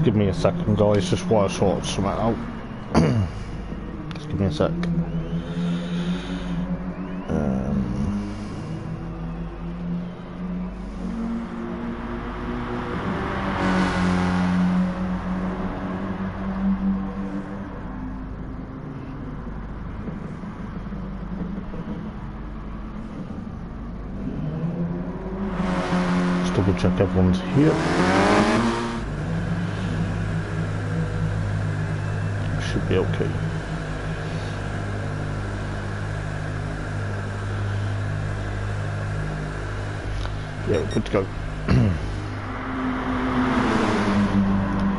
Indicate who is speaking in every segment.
Speaker 1: give me a second, guys, just while I sort something out. Just give me a sec. Just double check everyone's here. Should be okay. Yeah, good to go.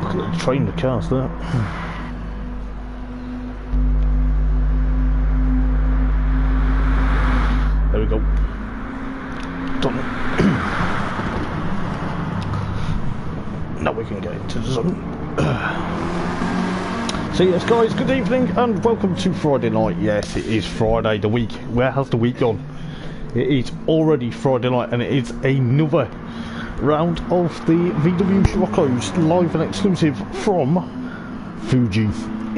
Speaker 1: Look at the train, the cars there. There we go. Done. Now we can get into the zone. So yes, guys, good evening and welcome to Friday night. Yes, it is Friday, the week. Where has the week gone? It is already Friday night and it is another round of the VW Scirocco's live and exclusive from Fuji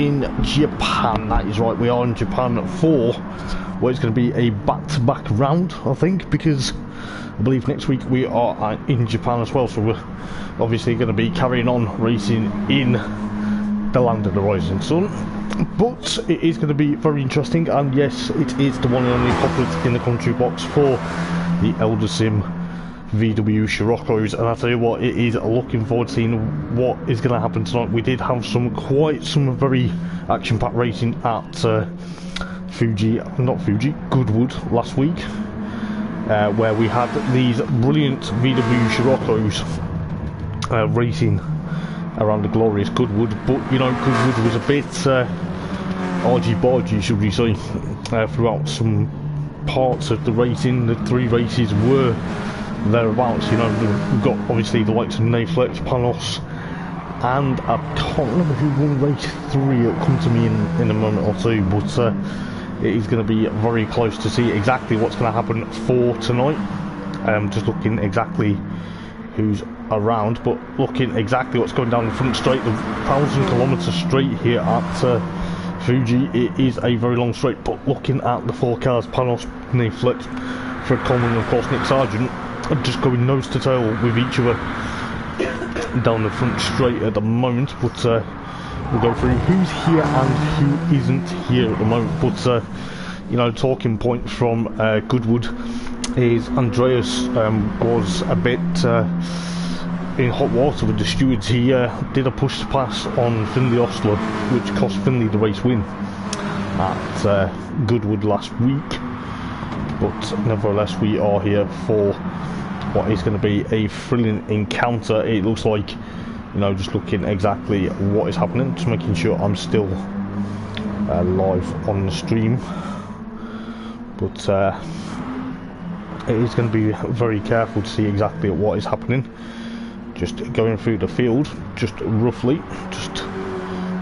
Speaker 1: in Japan. That is right, we are in Japan for what is going to be a back-to-back round, I think, because I believe next week we are in Japan as well, so we're obviously going to be carrying on racing in the land of the rising sun. But it is going to be very interesting, and yes, it is the one and only poplet in the country box for the Eldar Sim VW Scirocco's, and I tell you what, it is looking forward to seeing what is going to happen tonight. We did have some very action-packed racing at Goodwood last week, where we had these brilliant VW Scirocco's racing around the glorious Goodwood, but you know, Goodwood was a bit argy-bargy, should we say, throughout some parts of the racing. The three races were thereabouts. You know, we've got obviously the likes of Netflix, Panos, and I can't remember who won race 3. It'll come to me in a moment or two, but it is going to be very close to see exactly what's going to happen for tonight. Just looking exactly who's around, but looking exactly what's going down the front straight, the 1,000-kilometre straight here at Fuji. It is a very long straight, but looking at the 4 cars, Panos, Netflix, Fred Coleman and of course Nick Sargent, are just going nose to tail with each other down the front straight at the moment. But we'll go through who's here and who isn't here at the moment. But you know, talking point from Goodwood is Andreas was a bit in hot water with the stewards. He did a push to pass on Finley Ostler, which cost Finley the race win at Goodwood last week. But nevertheless, we are here for what is going to be a thrilling encounter. It looks like, you know, just looking exactly what is happening, just making sure I'm still live on the stream. But it is going to be very careful to see exactly what is happening. Just going through the field, just roughly, just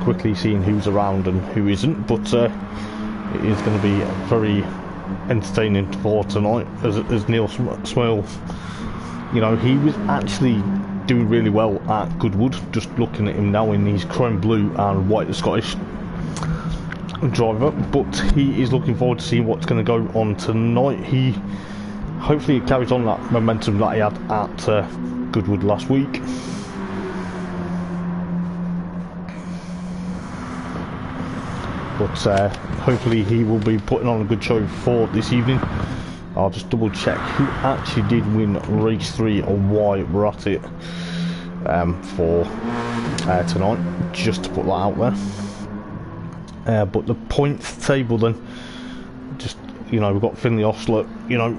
Speaker 1: quickly seeing who's around and who isn't. But it is going to be very entertaining for tonight, as Neil Smale, you know, he was actually doing really well at Goodwood. Just looking at him now in his chrome blue and white Scottish driver, but he is looking forward to seeing what's going to go on tonight. He hopefully carries on that momentum that he had at Goodwood last week. But hopefully he will be putting on a good show for this evening. I'll just double check who actually did win race 3 or why we're at it for tonight, just to put that out there. But the points table then, just, you know, we've got Finley Ostler, you know,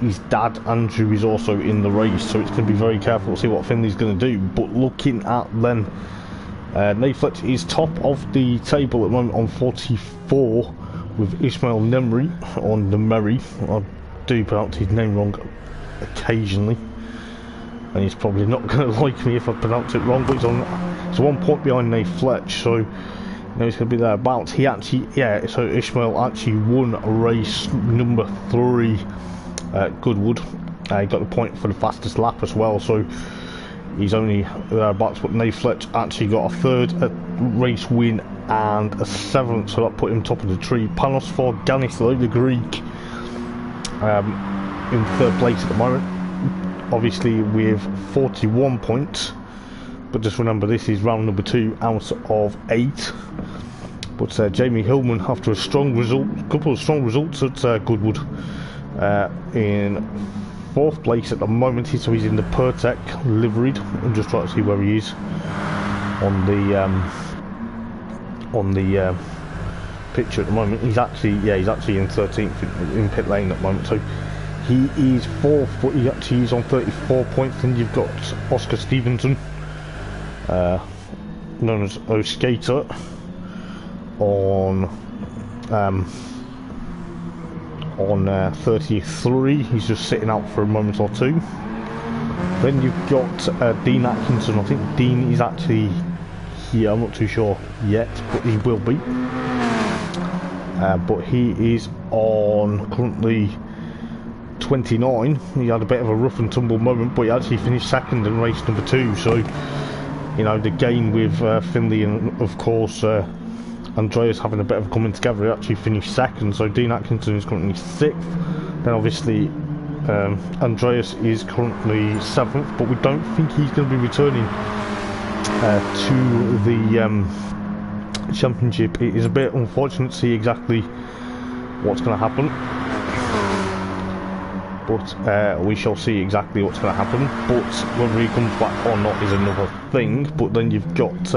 Speaker 1: his dad Andrew is also in the race, so it's going to be very careful to see what Finley's going to do. But looking at then, Netflix is top of the table at the moment on 44, with Ismail Nemri on the Merry. I do pronounce his name wrong occasionally, and he's probably not going to like me if I pronounce it wrong, but he's 1 point behind Netflix, so you know he's going to be thereabouts. He actually, yeah, so Ismail actually won race number 3 at Goodwood. He got the point for the fastest lap as well, so He's only thereabouts, but Nate Fletch actually got a third race win and a 7th, so that put him top of the tree. Panos Forganis, though, the Greek, in 3rd place at the moment, obviously with 41 points, but just remember this is round number 2 out of 8. But Jamie Hillman, after a couple of strong results at Goodwood, in 4th place at the moment, so he's in the Pertec liveried. I'm just trying to see where he is on the picture at the moment. He's actually in 13th in pit lane at the moment, so he is 4th, but he actually is on 34 points. Then you've got Oscar Stevenson, known as O-Skater, on 33. He's just sitting out for a moment or two. Then you've got Dean Atkinson. I think Dean is actually here, I'm not too sure yet, but he will be. But he is on currently 29. He had a bit of a rough and tumble moment, but he actually finished 2nd in race number 2, so you know, the gain with Finley and of course Andreas having a bit of a coming together, he actually finished 2nd, so Dean Atkinson is currently 6th. Then obviously Andreas is currently 7th, but we don't think he's going to be returning to the championship. It is a bit unfortunate to see exactly what's going to happen, but we shall see exactly what's going to happen. But whether he comes back or not is another thing. But then you've got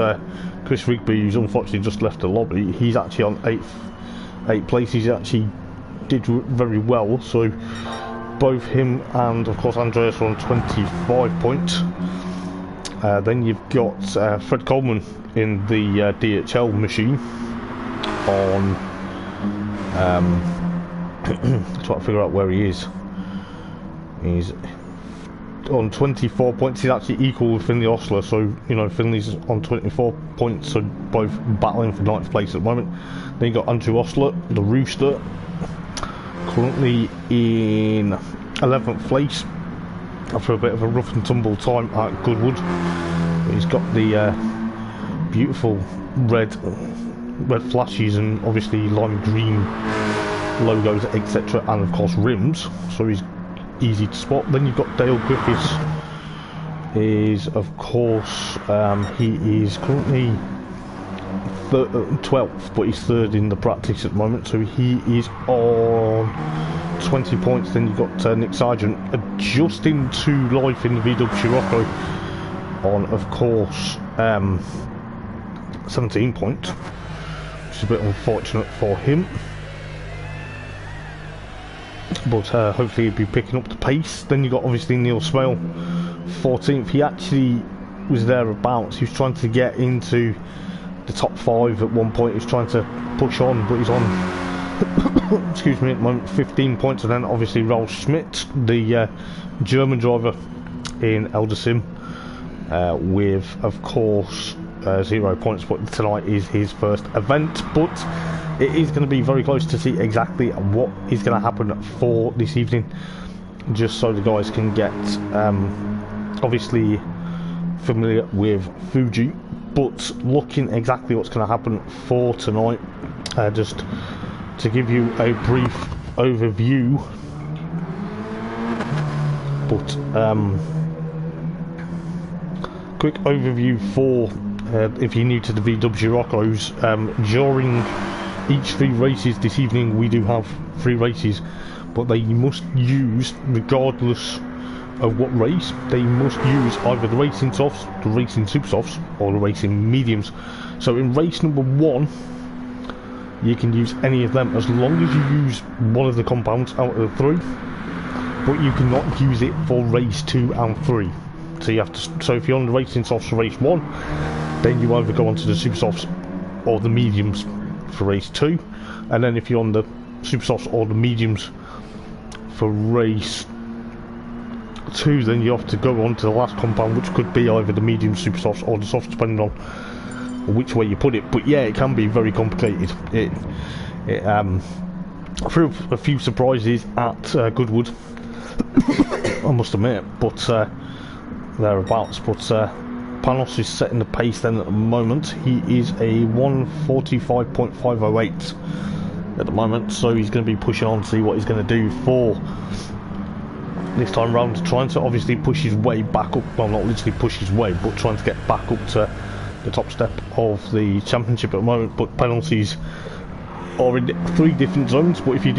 Speaker 1: Chris Rigby, who's unfortunately just left the lobby. He's actually on 8th place. He actually did very well, so both him and of course Andreas are on 25 points. Then you've got Fred Coleman in the DHL machine on trying to figure out where he is. He's on 24 points. He's actually equal with Finley Osler, so you know Finley's on 24 points, so both battling for 9th place at the moment. Then you got Andrew Osler, the Rooster, currently in 11th place after a bit of a rough and tumble time at Goodwood. He's got the beautiful red flashes and obviously lime green logos, etc., and of course rims, so he's easy to spot. Then you've got Dale Griffiths, is of course he is currently 12th, but he's 3rd in the practice at the moment, so he is on 20 points. Then you've got Nick Sargent adjusting to life in the VW Scirocco on of course 17 points, which is a bit unfortunate for him, but hopefully he'll be picking up the pace. Then you got obviously Neil Smale, 14th. He actually was thereabouts. He was trying to get into the top 5 at one point. He was trying to push on, but he's on excuse me, at the moment 15 points. And then obviously Ralf Schmidt, the German driver in Eldar Sim, with of course 0 points, but tonight is his first event. But it is going to be very close to see exactly what is going to happen for this evening, just so the guys can get obviously familiar with Fuji. But looking exactly what's going to happen for tonight, just to give you a brief overview, but quick overview for if you're new to the VW Roccos, during each 3 races this evening we do have 3 races, but they must use, regardless of what race, they must use either the racing softs, the racing super softs, or the racing mediums. So in race number 1 you can use any of them as long as you use one of the compounds out of the 3, but you cannot use it for race 2 and 3. So you have to, so if you're on the racing softs for race 1, then you either go onto the super softs or the mediums for race 2, and then if you're on the super softs or the mediums for race 2, then you have to go on to the last compound, which could be either the medium super softs or the softs, depending on which way you put it. But yeah, it can be very complicated. It threw a few surprises at Goodwood I must admit, but thereabouts. But Panos is setting the pace then at the moment. He is a 1:45.508 at the moment, so he's going to be pushing on to see what he's going to do for this time round, trying to obviously push his way back up, well, not literally push his way, but trying to get back up to the top step of the championship at the moment. But penalties are in 3 different zones, but if you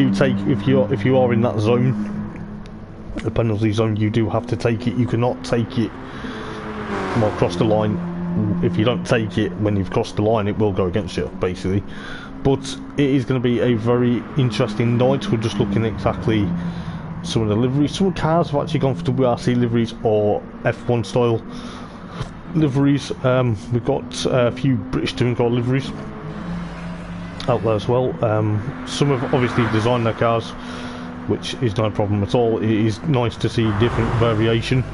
Speaker 1: are in that zone, the penalty zone, you do have to take it. You cannot take it across the line. If you don't take it when you've crossed the line, it will go against you, basically. But it is going to be a very interesting night. We're just looking at exactly some of the liveries. Some cars have actually gone for WRC liveries or F1 style liveries. We've got a few British touring car liveries out there as well. Some have obviously designed their cars, which is no problem at all. It is nice to see different variation.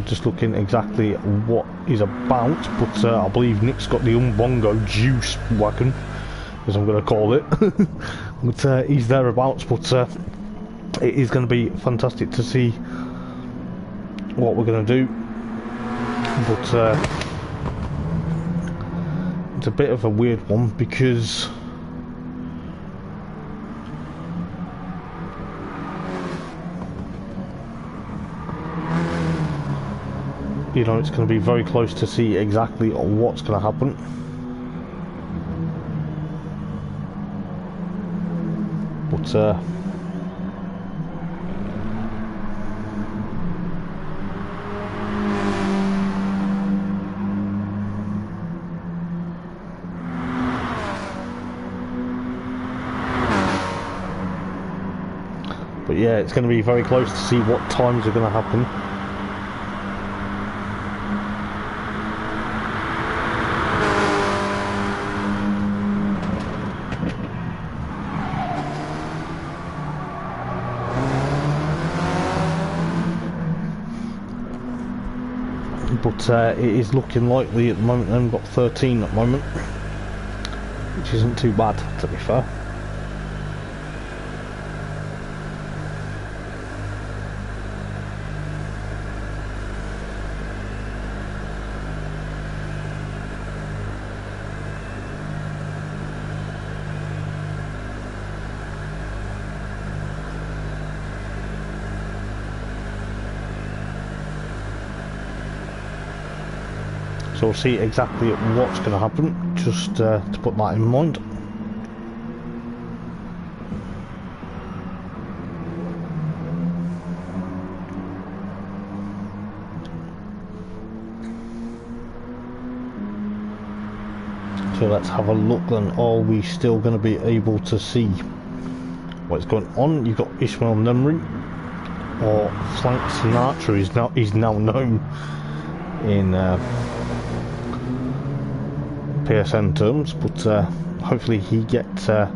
Speaker 1: Just looking exactly what is about, but I believe Nick's got the Umbongo juice wagon, as I'm going to call it. But he's thereabouts. But it is going to be fantastic to see what we're going to do. But it's a bit of a weird one, because you know, it's going to be very close to see exactly what's going to happen. But yeah, it's going to be very close to see what times are going to happen. But it is looking likely at the moment. Then we've got 13 at the moment, which isn't too bad, to be fair. So we'll see exactly what's going to happen, just to put that in mind. So let's have a look then. Are we still going to be able to see what's going on? You've got Ishmael Nemri, or Frank Sinatra is now known in PSN terms, but hopefully he gets a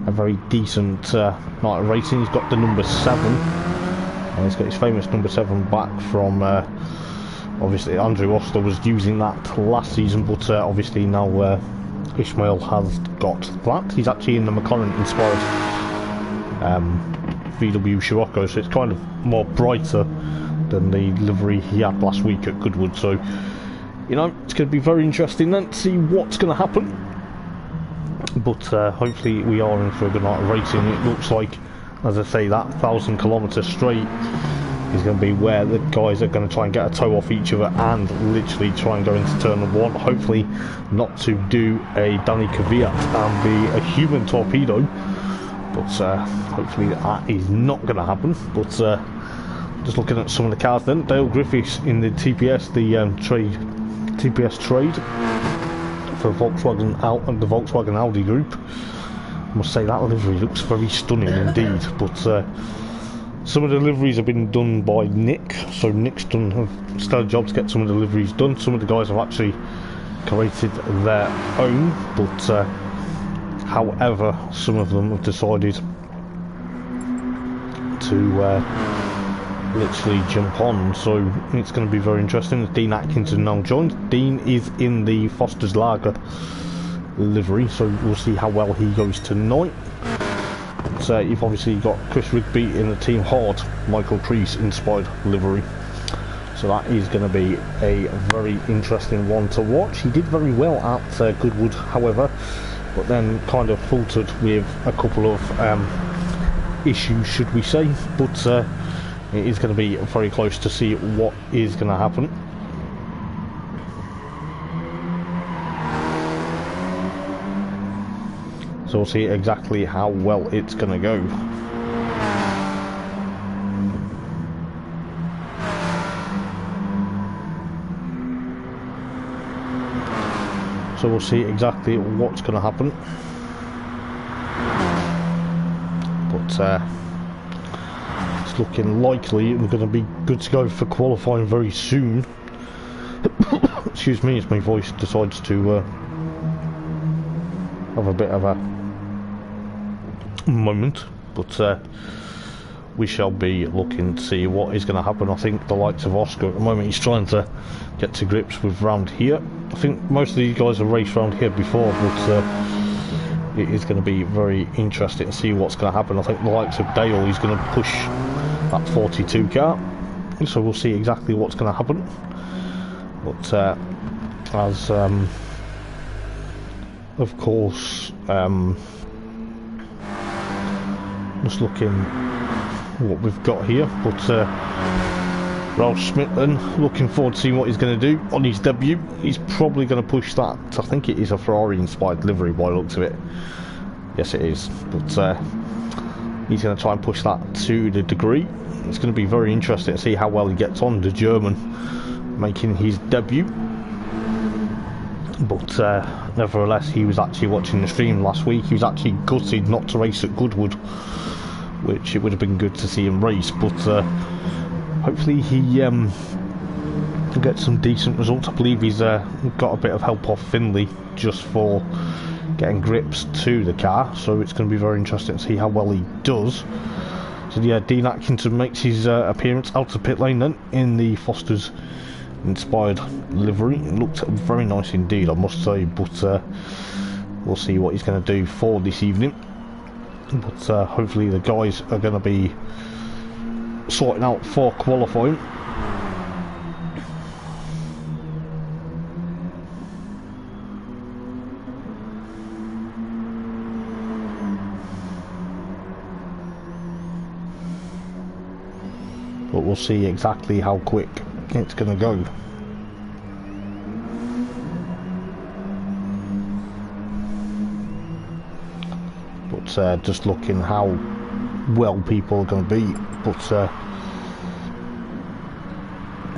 Speaker 1: very decent night of racing. He's got the number 7, and he's got his famous number 7 back from obviously Andrew Oster was using that last season, but obviously now Ishmael has got that. He's actually in the McLaren inspired VW Scirocco, so it's kind of more brighter than the livery he had last week at Goodwood. So you know, it's going to be very interesting then to see what's going to happen. But hopefully we are in for a good night of racing. It looks like, as I say, that 1,000-kilometre straight is going to be where the guys are going to try and get a toe off each other and literally try and go into turn number 1. Hopefully not to do a Danny Kvyat and be a human torpedo, but hopefully that is not going to happen. But just looking at some of the cars then, Dale Griffiths in the TPS, the TPS trade for Volkswagen and the Volkswagen Audi group. I must say that livery looks very stunning indeed. But some of the liveries have been done by Nick, so Nick's done a stellar job to get some of the liveries done. Some of the guys have actually created their own, but however, some of them have decided to literally jump on, so it's going to be very interesting. Dean Atkinson now joined. Dean is in the Foster's Lager livery, so we'll see how well he goes tonight. So you've obviously got Chris Rigby in the Team Hard Michael Priest inspired livery, so So that is going to be a very interesting one to watch. He did very well at Goodwood, however, but then kind of faltered with a couple of issues, should we say. But it is going to be very close to see what is going to happen. So we'll see exactly how well it's going to go. So we'll see exactly what's going to happen. But it's looking likely we're going to be good to go for qualifying very soon. Excuse me, as my voice decides to have a bit of a moment. But we shall be looking to see what is going to happen. I think the likes of Oscar at the moment, he's trying to get to grips with round here. I think most of these guys have raced round here before, but it is going to be very interesting to see what's going to happen. I think the likes of Dale, he's going to push that 42 car, so we'll see exactly what's going to happen. But as of course, just looking what we've got here, but Ralph Smith then, looking forward to seeing what he's going to do on his debut. He's probably going to push that, I think it is a Ferrari inspired livery by the looks of it. Yes it is, but he's going to try and push that to the degree. It's going to be very interesting to see how well he gets on, the German making his debut. But nevertheless, he was actually watching the stream last week. He was actually gutted not to race at Goodwood, which it would have been good to see him race, but hopefully he gets some decent results. I believe he's got a bit of help off Finley just for getting grips to the car, so it's going to be very interesting to see how well he does. So yeah, Dean Atkinson makes his appearance out of pit lane then in the Foster's inspired livery. It looked very nice indeed, I must say, but we'll see what he's going to do for this evening. But hopefully the guys are going to be sorting out for qualifying. But we'll see exactly how quick it's going to go. But just looking how well people are going to be, but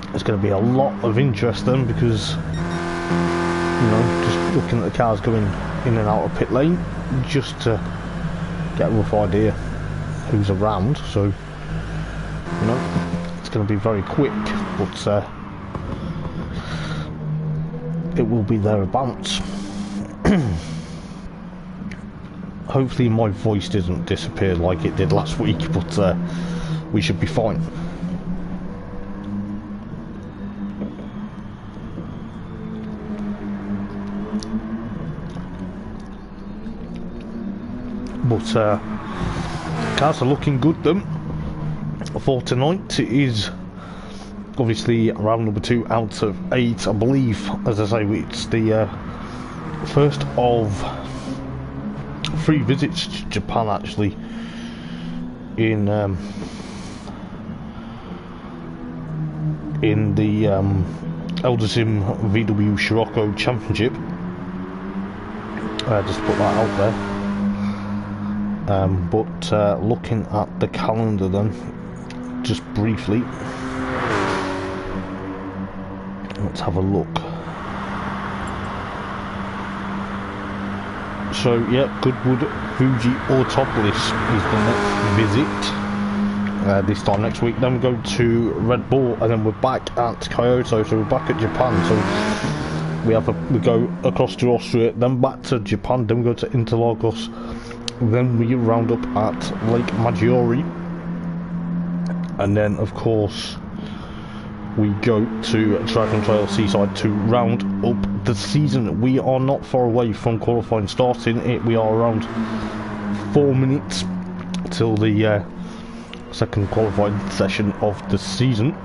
Speaker 1: there's going to be a lot of interest then, because you know, just looking at the cars going in and out of pit lane just to get a rough idea who's around. So you know, it's going to be very quick, but it will be thereabouts. Hopefully my voice doesn't disappear like it did last week, but we should be fine. But cars are looking good then for tonight. It is obviously round number 2 out of 8, I believe. As I say, it's the first of 3 visits to Japan actually in the Eldar Sim VW Scirocco Championship. Just put that out there. But looking at the calendar then, just briefly, let's have a look. So yeah, Goodwood, Fuji, Autopolis is the next visit. This time next week. Then we go to Red Bull, and then we're back at Kyoto. So we're back at Japan. So we go across to Austria, then back to Japan, then we go to Interlagos, then we round up at Lake Maggiore, and then of course we go to Dragon Trail Seaside to round up the season. We are not far away from qualifying starting. We are around 4 minutes till the second qualifying session of the season.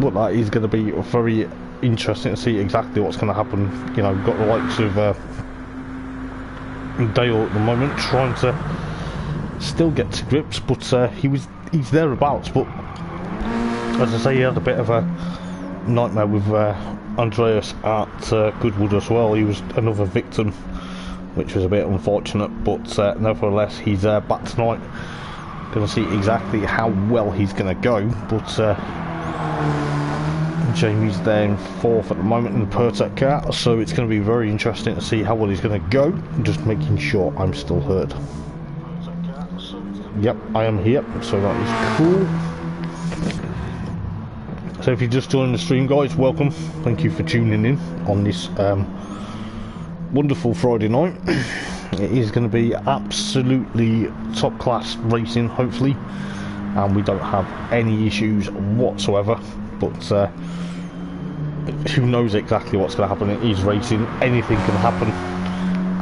Speaker 1: but that is going to be very interesting to see exactly what's going to happen. You know, we've got the likes of Dale at the moment trying to still get to grips, but he's thereabouts. But as I say, he had a bit of a nightmare with Andreas at Goodwood as well. He was another victim, which was a bit unfortunate, but nevertheless he's back tonight. Going to see exactly how well he's going to go, but Jamie's there in 4th at the moment in the Pertec car, so it's going to be very interesting to see how well he's going to go. Just making sure I'm still heard. Yep, I am here, so that is cool. So if you just joined the stream, guys, welcome. Thank you for tuning in on this wonderful Friday night. It is going to be absolutely top class racing, hopefully, and we don't have any issues whatsoever. But who knows exactly what's going to happen? It is racing, anything can happen,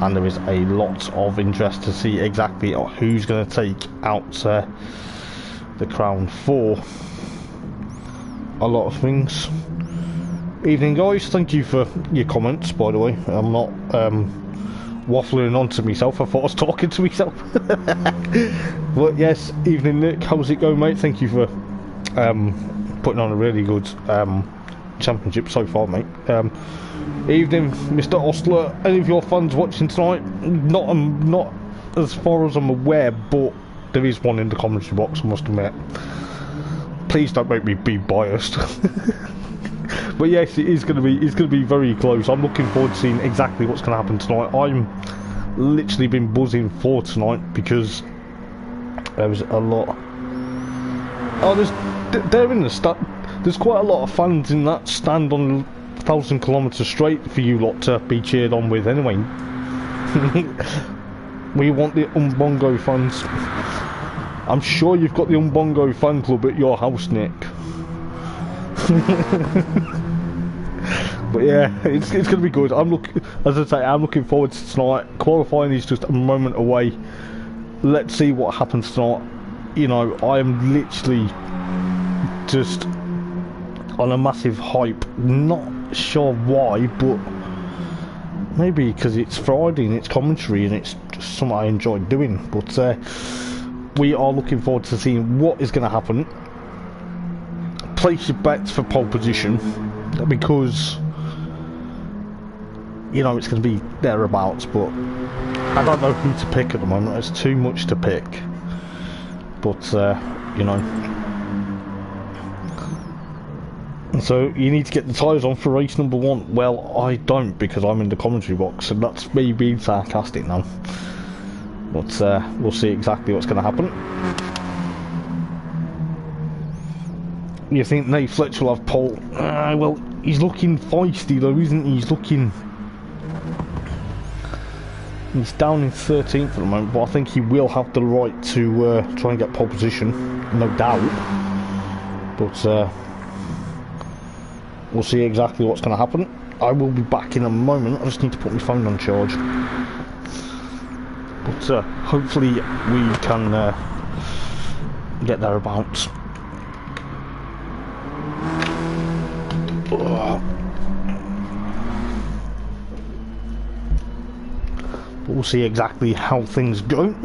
Speaker 1: and there is a lot of interest to see exactly who's going to take out the crown for a lot of things. Evening, guys, thank you for your comments, by the way. I'm not waffling on to myself, I thought I was talking to myself. But yes, evening Nick, how's it going, mate? Thank you for putting on a really good championship so far, mate. Evening Mr. Ostler, any of your fans watching tonight? Not as far as I'm aware, but there is one in the commentary box, I must admit. Please don't make me be biased. But yes, it's going to be very close. I'm looking forward to seeing exactly what's going to happen tonight. I'm literally been buzzing for tonight because there's a lot. Oh, they're in the stand. There's quite a lot of fans in that stand on 1,000 kilometres straight for you lot to be cheered on with anyway. We want the Umbongo fans. I'm sure you've got the Umbongo fan club at your house, Nick. But yeah, it's going to be good. As I say, I'm looking forward to tonight. Qualifying is just a moment away. Let's see what happens tonight. You know, I am literally just on a massive hype. Not sure why, but maybe because it's Friday and it's commentary and it's just something I enjoy doing. But we are looking forward to seeing what is going to happen. Place your bets for pole position, because you know it's going to be thereabouts, but I don't know who to pick at the moment. There's too much to pick, but you know. And so you need to get the tyres on for race number 1. Well, I don't, because I'm in the commentary box, and that's me being sarcastic now. But we'll see exactly what's going to happen. You think Nate Fletcher will have pole? Well, he's looking feisty though, isn't he? He's down in 13th at the moment, but I think he will have the right to try and get pole position, no doubt. But we'll see exactly what's going to happen. I will be back in a moment. I just need to put my phone on charge. But hopefully we can get thereabouts. But we'll see exactly how things go.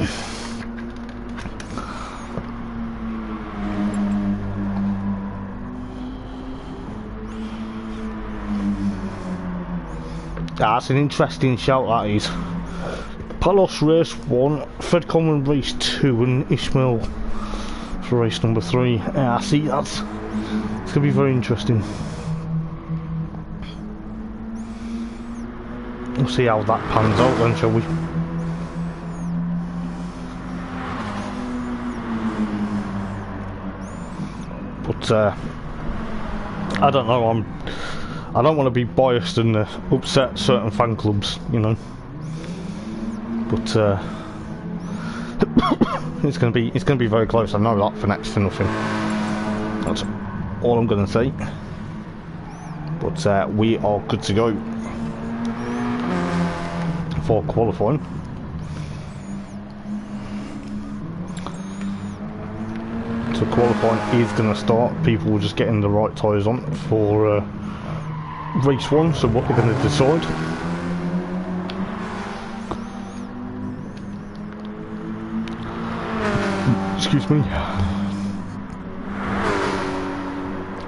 Speaker 1: That's an interesting shout, that is. Palos race 1, Fred Coleman race 2, and Ishmael for race number 3. Yeah, I see, it's going to be very interesting. We'll see how that pans out then, shall we? But I don't know, I don't want to be biased and upset certain fan clubs, you know. But it's going to be very close. I know that for next to nothing. That's all I'm going to say. But we are good to go for qualifying. So So qualifying is going to start. People will just getting the right tyres on for race 1. So what they're going to decide. Excuse me.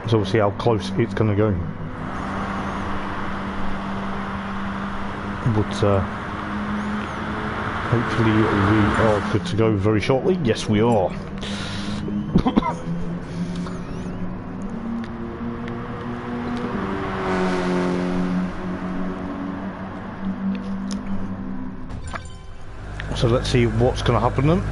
Speaker 1: So we'll see how close it's going to go. But hopefully we are good to go very shortly. Yes, we are. So let's see what's going to happen then.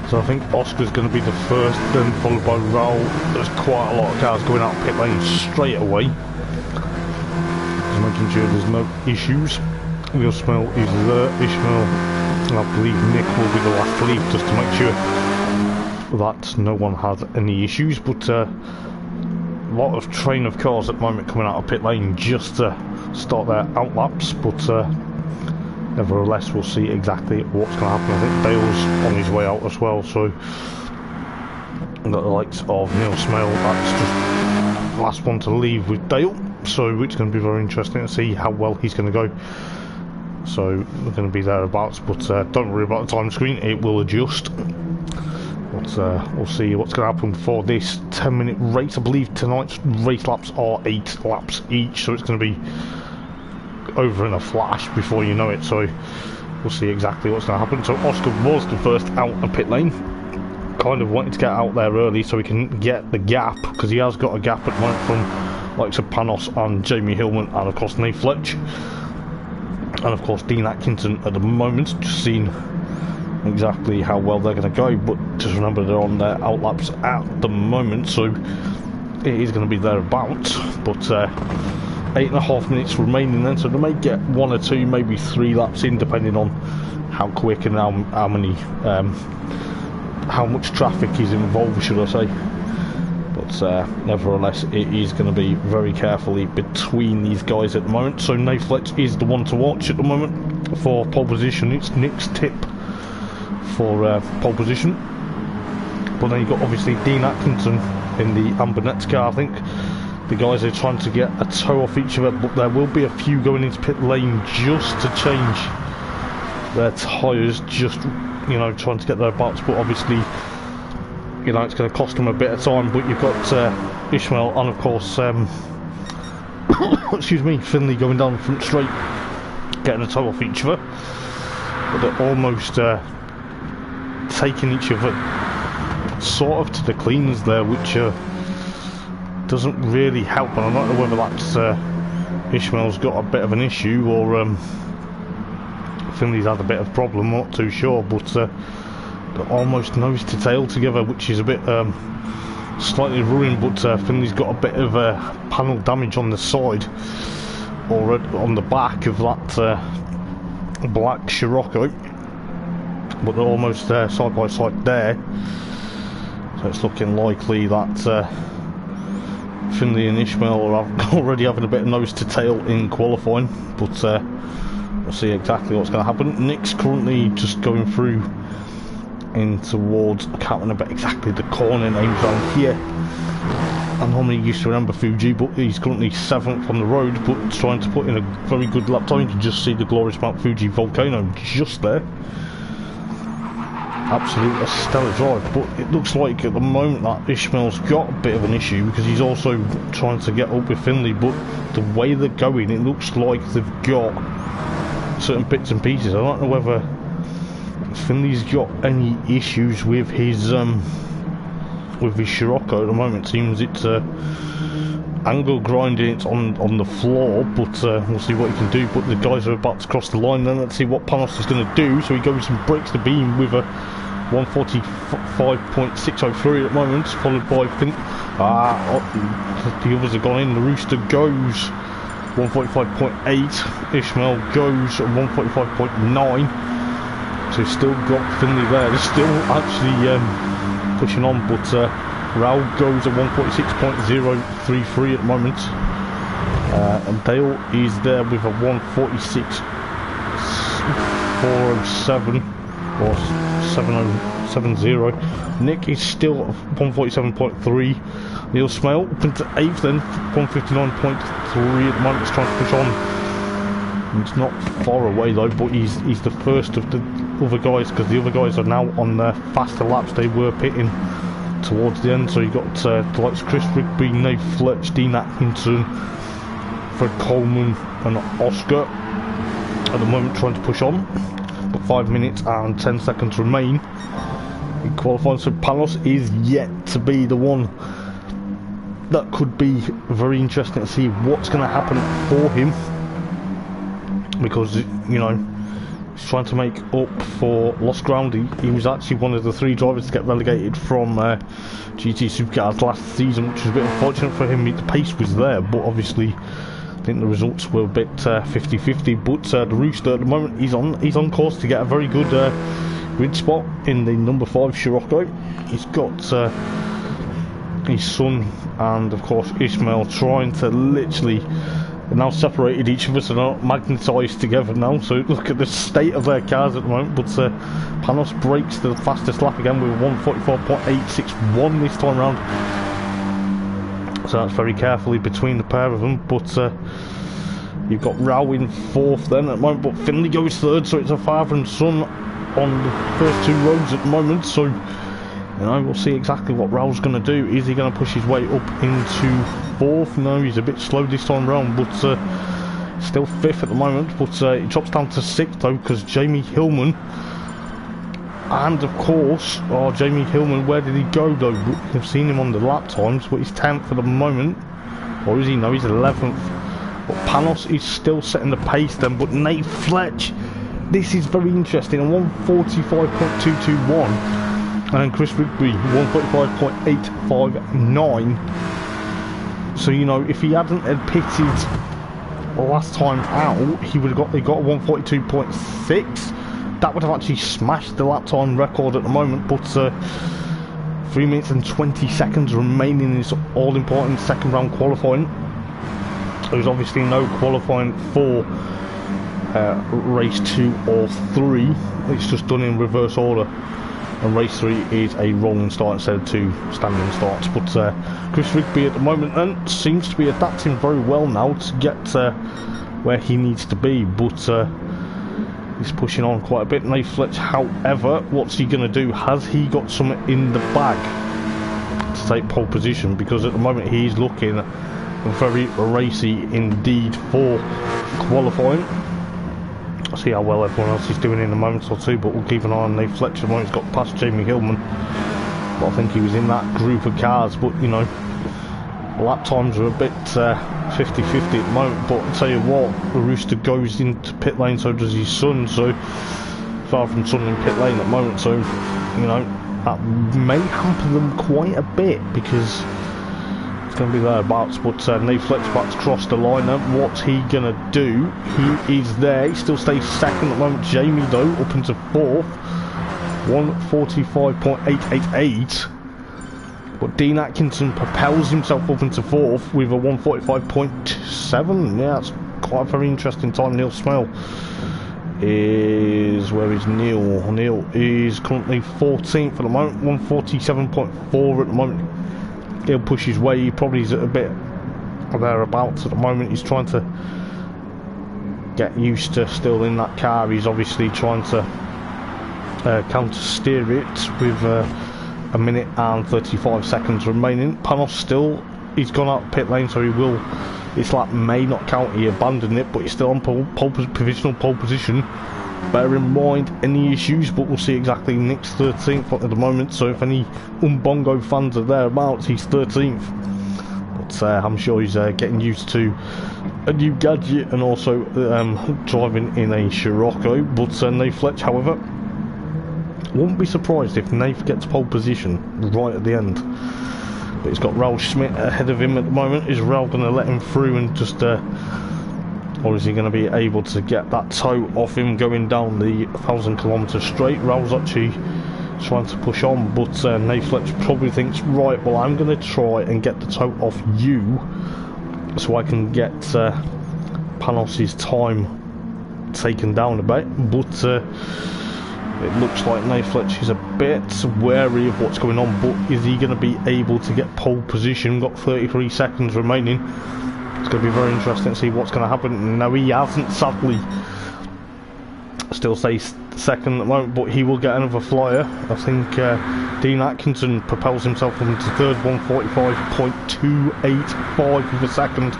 Speaker 1: So I think Oscar's going to be the first, then followed by Raul. There's quite a lot of cars going out pit lane straight away. Just making sure there's no issues. Wheel smell is there. Ishmael, and I believe Nick will be the last to leave, just to make sure that no one has any issues. But a lot of train of cars at the moment coming out of pit lane just to start their out laps. But nevertheless, we'll see exactly what's going to happen. I think Dale's on his way out as well, so we've got the likes of Neil Smale, that's just the last one to leave with Dale, so it's going to be very interesting to see how well he's going to go. So we're going to be thereabouts, but don't worry about the time screen, it will adjust. But we'll see what's going to happen for this 10-minute race. I believe tonight's race laps are 8 laps each, so it's going to be over in a flash before you know it, so we'll see exactly what's going to happen. So Oscar was the first out of pit lane, kind of wanted to get out there early so he can get the gap, because he has got a gap at the moment from likes of Panos and Jamie Hillman, and of course Nate Fletch, and of course Dean Atkinson at the moment. Just seeing exactly how well they're going to go, but just remember they're on their out laps at the moment, so it is going to be thereabouts. But 8.5 minutes remaining then, so they may get 1 or 2, maybe 3 laps in, depending on how quick and how much traffic is involved, should I say. But nevertheless, it is going to be very carefully between these guys at the moment. So Nate Fletch is the one to watch at the moment for pole position. It's Nick's tip for pole position. But then you've got obviously Dean Atkinson in the Amber Nets car. I think the guys are trying to get a toe off each other, but there will be a few going into pit lane just to change their tyres, just, you know, trying to get their butts. But obviously, you know, it's going to cost them a bit of time. But you've got Ishmael and of course excuse me, Finley going down the front straight, getting a toe off each other, but they're almost taking each other sort of to the cleans there, which doesn't really help. And I don't know whether that's Ishmael's got a bit of an issue, or Finley's had a bit of a problem, I'm not too sure. But they're almost nose to tail together, which is a bit slightly ruined. But Finley's got a bit of panel damage on the side, or on the back of that black Scirocco, but they're almost side by side there, so it's looking likely that Finley and Ishmael are already having a bit of nose to tail in qualifying. But we'll see exactly what's going to happen. Nick's currently just going through in towards, I can't remember exactly the corner names on here. I normally used to remember Fuji, but he's currently 7th on the road, but trying to put in a very good lap time. You can just see the glorious Mount Fuji volcano just there. Absolute stellar drive. But it looks like at the moment that Ishmael's got a bit of an issue, because he's also trying to get up with Finley, but the way they're going, it looks like they've got certain bits and pieces. I don't know whether Finley's got any issues with his Scirocco at the moment. It seems it's angle grinding, it's on the floor, but we'll see what he can do. But the guys are about to cross the line, then let's see what Panos is going to do. So he goes and breaks the beam with a 145.603 at the moment, followed by Finn. The others have gone in. The Rooster goes 145.8, Ishmael goes 145.9. So still got Finley there. They're still actually pushing on, but Raul goes at 146.033 at the moment, and Dale is there with a 146. 4:07 or 7:70. Nick is still at 1:47.3. Neil Smale up into 8th, then 1:59.3 at the moment. He's trying to push on. It's not far away though, but he's the first of the other guys, because the other guys are now on their faster laps. They were pitting towards the end, so you got the likes of Chris Rigby, Nate Fletch, Dean Atkinson, Fred Coleman and Oscar at the moment trying to push on, but 5 minutes and 10 seconds remain in qualifying. So Panos is yet to be the one. That could be very interesting to see what's going to happen for him, because, you know, he's trying to make up for lost ground. He was actually one of the 3 drivers to get relegated from GT Supercars last season, which was a bit unfortunate for him. The pace was there, but obviously I think the results were a bit 50-50. But the Rooster at the moment, he's on course to get a very good grid spot in the number 5 Scirocco. He's got his son and of course Ishmael trying to literally now separated each of us and are magnetised together now. So look at the state of their cars at the moment. But Panos breaks the fastest lap again with 1:44.861 this time round. So that's very carefully between the pair of them. But you've got Rao in 4th then at the moment, but Finley goes 3rd, so it's a father and son on the first 2 rows at the moment. So, you know, we'll see exactly what Rao's going to do. Is he going to push his way up into 4th? No, he's a bit slow this time round, but still 5th at the moment. But it drops down to 6th though, because Jamie Hillman, and of course, Jamie Hillman, where did he go though? We've seen him on the lap times, but he's 10th at the moment. Or is he? No, he's 11th. But Panos is still setting the pace then. But Nate Fletch, this is very interesting, on 1:45.221. And then Chris Rigby, 1:45.859. So, you know, if he hadn't pitted last time out, he got a 1:42.6. That would have actually smashed the lap time record at the moment. But 3 minutes and 20 seconds remaining in this all-important second round qualifying. There's obviously no qualifying for race 2 or 3. It's just done in reverse order. And race 3 is a rolling start instead of 2 standing starts. But Chris Rigby at the moment then seems to be adapting very well now to get where he needs to be. But he's pushing on quite a bit. Nate Fletch, however, what's he going to do? Has he got something in the bag to take pole position? Because at the moment he's looking very racy indeed for qualifying. I'll see how well everyone else is doing in a moment or two, but we'll keep an eye on Nate Fletcher when he's got past Jamie Hillman. But I think he was in that group of cars, but you know, lap times are a bit 50-50 at the moment. But I'll tell you what, the Rooster goes into pit lane, so does his son, so father and son in pit lane at the moment, so you know, that may hamper them quite a bit, because it's going to be thereabouts. But Nate Fletch about to cross the line now. What's he going to do? He is there, he still stays 2nd at the moment. Jamie though up into 4th, 1:45.888. But Dean Atkinson propels himself up into 4th with a 1:45.7. Yeah, that's quite a very interesting time. Neil Smell is... where is Neil? Neil is currently 14th at the moment, 1:47.4 at the moment. He'll push his way. He probably is a bit thereabouts at the moment. He's trying to get used to still in that car. He's obviously trying to counter steer it with a minute and 35 seconds remaining. Panos still, he's gone out pit lane, so he will, it's like may not count, he abandoned it, but he's still on provisional pole position. Bear in mind any issues, but we'll see exactly. Nick's 13th at the moment, so if any Umbongo fans are thereabouts, he's 13th. But I'm sure he's getting used to a new gadget and also driving in a Scirocco. But Nate Fletch, however, wouldn't be surprised if Nate gets pole position right at the end. But he's got Raoul Schmidt ahead of him at the moment. Is Raoul going to let him through and just... or is he going to be able to get that toe off him going down the 1,000-kilometre straight? Raoul's actually trying to push on, but Nate Fletch probably thinks, right, well, I'm going to try and get the toe off you so I can get Panos's time taken down a bit, but it looks like Fletch is a bit wary of what's going on. But is he going to be able to get pole position? Got 33 seconds remaining. It's going to be very interesting to see what's going to happen. No, he hasn't, sadly. Still stays second at the moment, but he will get another flyer. I think Dean Atkinson propels himself into third, 145.285 of a second.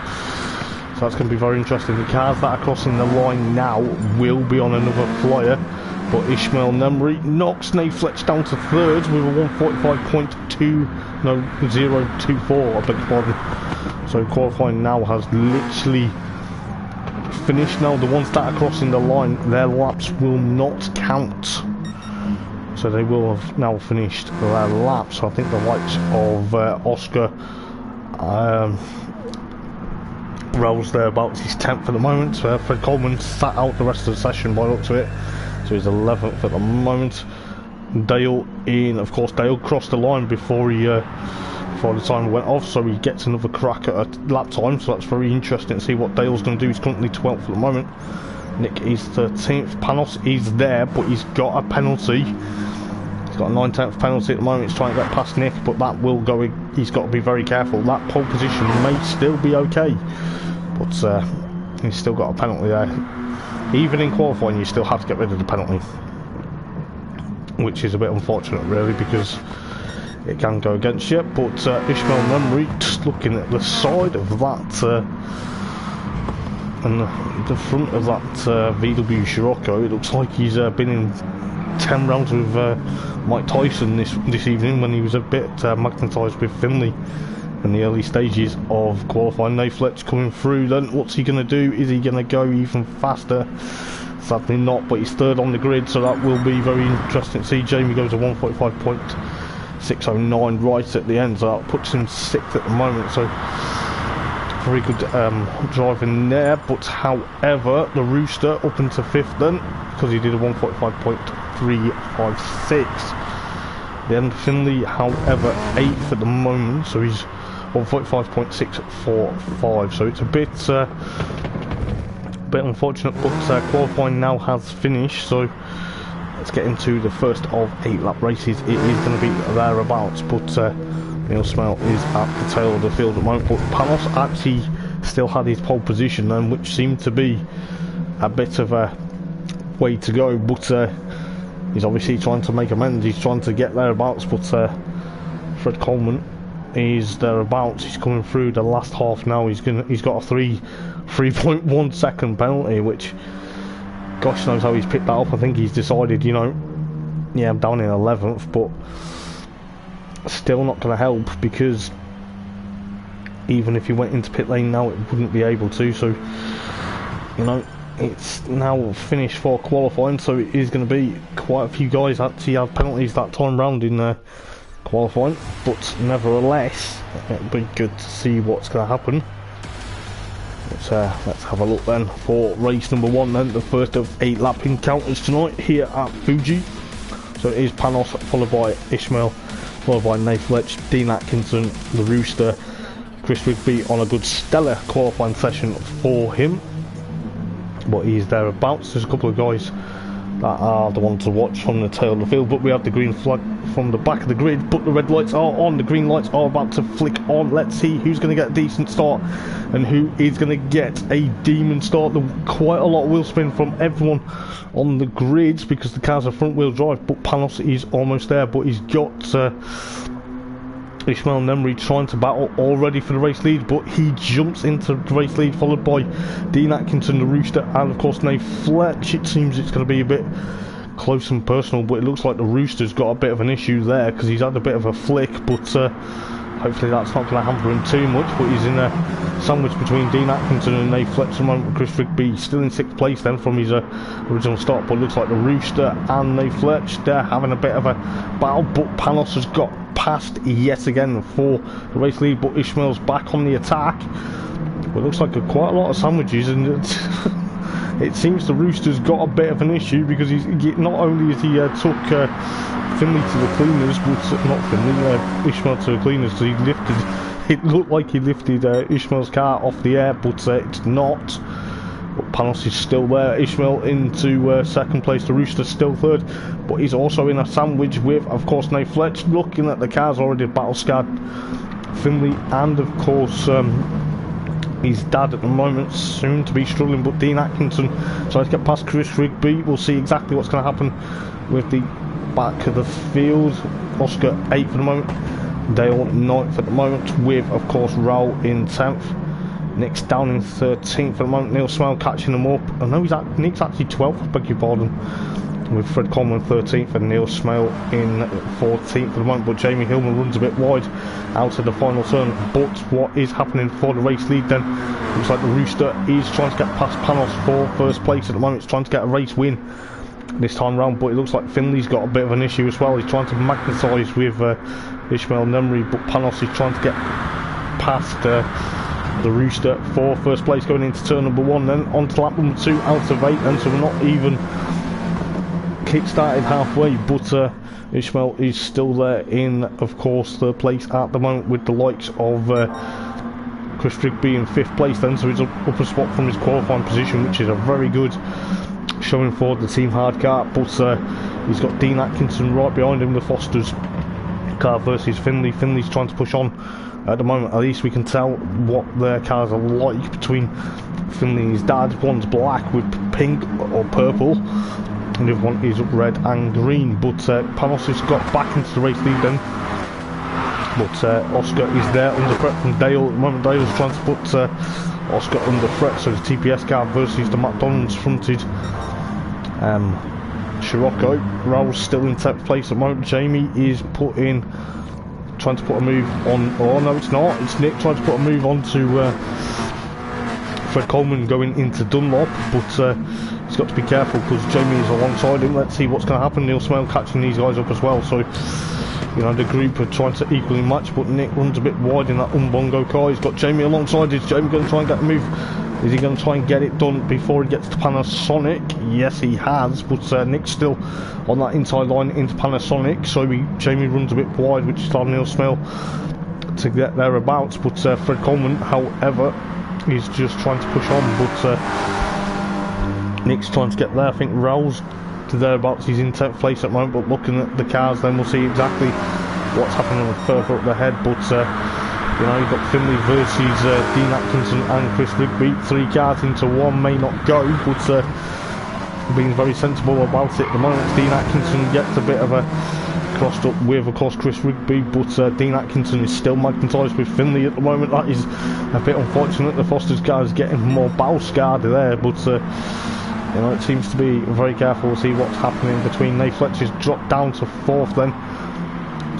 Speaker 1: So that's going to be very interesting. The cars that are crossing the line now will be on another flyer, but Ishmael Nemri knocks Fletch down to third with a 145.024, I beg your pardon. So qualifying now has literally finished. Now the ones that are crossing the line, their laps will not count, so they will have now finished their laps. So I think the likes of Oscar Rose thereabouts, he's 10th at the moment. Fred Coleman sat out the rest of the session by the looks of it, so he's 11th at the moment. Dale of course Dale crossed the line before the timer went off, so he gets another crack at a lap time, so that's very interesting to see what Dale's going to do. He's currently 12th at the moment. Nick is 13th. Panos is there, but he's got a penalty. He's got a 9/10 penalty at the moment. He's trying to get past Nick, but that will go. He's got to be very careful. That pole position may still be okay, but he's still got a penalty there. Even in qualifying, you still have to get rid of the penalty, which is a bit unfortunate, really, because it can go against you. But Ishmael Nemri, just looking at the side of that and the front of that VW Scirocco, it looks like he's been in 10 rounds with Mike Tyson this evening, when he was a bit magnetised with Finley in the early stages of qualifying. Fletch coming through then. What's he going to do? Is he going to go even faster? Sadly not, but he's third on the grid, so that will be very interesting to see. Jamie goes to 145.609 right at the end, so that puts him 6th at the moment, so very good driving there. But however, the Rooster up into 5th then, because he did a 145.356. Then Finley, however, 8th at the moment, so he's 145.645, so it's a bit unfortunate, but qualifying now has finished, so let's get into the first of 8 lap races. It is going to be thereabouts, but Neil Smell is at the tail of the field at the moment. But Panos actually still had his pole position then, which seemed to be a bit of a way to go, but he's obviously trying to make amends. He's trying to get thereabouts, but Fred Coleman is thereabouts. He's coming through the last half now. He's got a 3.1 second penalty, which gosh knows how he's picked that up. I think he's decided, you know, yeah, I'm down in 11th, but still not going to help, because even if he went into pit lane now, it wouldn't be able to. So, you know, it's now finished for qualifying, so it is going to be quite a few guys actually have penalties that time round in qualifying, but nevertheless, it'll be good to see what's going to happen. Let's have a look then for race number 1 then, the first of 8 lap encounters tonight here at Fuji. So it is Panos, followed by Ishmael, followed by Fletch, Dean Atkinson, the Rooster, Chris Rigby on a good stellar qualifying session for him, but he's thereabouts. There's a couple of guys that are the ones to watch from the tail of the field, but we have the green flag from the back of the grid, but the red lights are on, the green lights are about to flick on. Let's see who's going to get a decent start and who is going to get a demon start. Quite a lot of wheel spin from everyone on the grids because the cars are front wheel drive, but Panos is almost there, but he's got Ishmael Nemri trying to battle already for the race lead, but he jumps into the race lead, followed by Dean Atkinson, the Rooster, and of course Fletch. It seems it's going to be a bit close and personal, but it looks like the Rooster's got a bit of an issue there because he's had a bit of a flick, but hopefully that's not going to hamper him too much. But he's in a sandwich between Dean Atkinson and Fletch at the moment, with Chris Rigby still in 6th place then from his original start, but it looks like the Rooster and Fletch, they're having a bit of a battle, but Panos has got past yet again for the race lead, but Ishmael's back on the attack. But it looks like quite a lot of sandwiches, and it seems the Rooster's got a bit of an issue because not only has he took Finley to the cleaners, but not Finley, Ishmael to the cleaners, so he lifted, it looked like he lifted Ishmael's car off the air, but it's not. But Panos is still there. Ishmael into second place. The Rooster still third, but he's also in a sandwich with, of course, Nate Fletch. Looking at the cars already, battle scarred Finley, and of course his dad at the moment, soon to be struggling. But Dean Atkinson tries to get past Chris Rigby. We'll see exactly what's going to happen with the back of the field. Oscar 8th at the moment, Dale 9th at the moment, with of course Raul in 10th. Nick's down in 13th at the moment. Neil Smell catching them up. I know Nick's actually 12th, I beg your pardon, with Fred Coleman 13th and Neil Smale in 14th at the moment. But Jamie Hillman runs a bit wide out of the final turn. But what is happening for the race lead then? Looks like the Rooster is trying to get past Panos for first place at the moment. It's trying to get a race win this time round, but it looks like Finley's got a bit of an issue as well. He's trying to magnetise with Ishmael Nemri, but Panos is trying to get past the Rooster for first place going into turn number 1. Then on to lap number 2 out of 8, and so we're not even kick-started halfway, but Ishmael is still there in, of course, third place at the moment, with the likes of Chris Rigby in 5th place then, so he's up a spot from his qualifying position, which is a very good showing for the Team Hard car. But he's got Dean Atkinson right behind him, the Foster's car versus Finley. Finley's trying to push on at the moment. At least we can tell what their cars are like between Finley and his dad. One's black with pink or purple, and the other one is red and green. But Panos has got back into the race lead then, but Oscar is there under threat from Dale at the moment. Dale's trying to put Oscar under threat, so the TPS car versus the McDonald's fronted Scirocco. Raul's still in 10th place at the moment. Jamie is trying to put a move on. Oh no, it's not. It's Nick trying to put a move on to Fred Coleman going into Dunlop, but he's got to be careful because Jamie is alongside him. Let's see what's going to happen. Neil Smale catching these guys up as well, so you know the group are trying to equally match, but Nick runs a bit wide in that Umbongo car. He's got Jamie alongside. Is Jamie going to try and get a move? Is he going to try and get it done before he gets to Panasonic? Yes, he has, but Nick's still on that inside line into Panasonic, so Jamie runs a bit wide, which is allowing Neil Smale to get thereabouts. But Fred Coleman, however, is just trying to push on, but Nick's trying to get there. I think Raul's to thereabouts. He's in 10th place at the moment, but looking at the cars, then we'll see exactly what's happening further up the head. But you know, you've got Finley versus Dean Atkinson and Chris Rigby. 3 cars into 1 may not go, but being very sensible about it at the moment. Dean Atkinson gets a bit of a crossed up with, of course, Chris Rigby, but Dean Atkinson is still magnetised with Finley at the moment. That is a bit unfortunate. The Foster's car is getting more bow scarred there, but you know, it seems to be very careful. We'll see what's happening between. Nate Fletcher's dropped down to 4th then,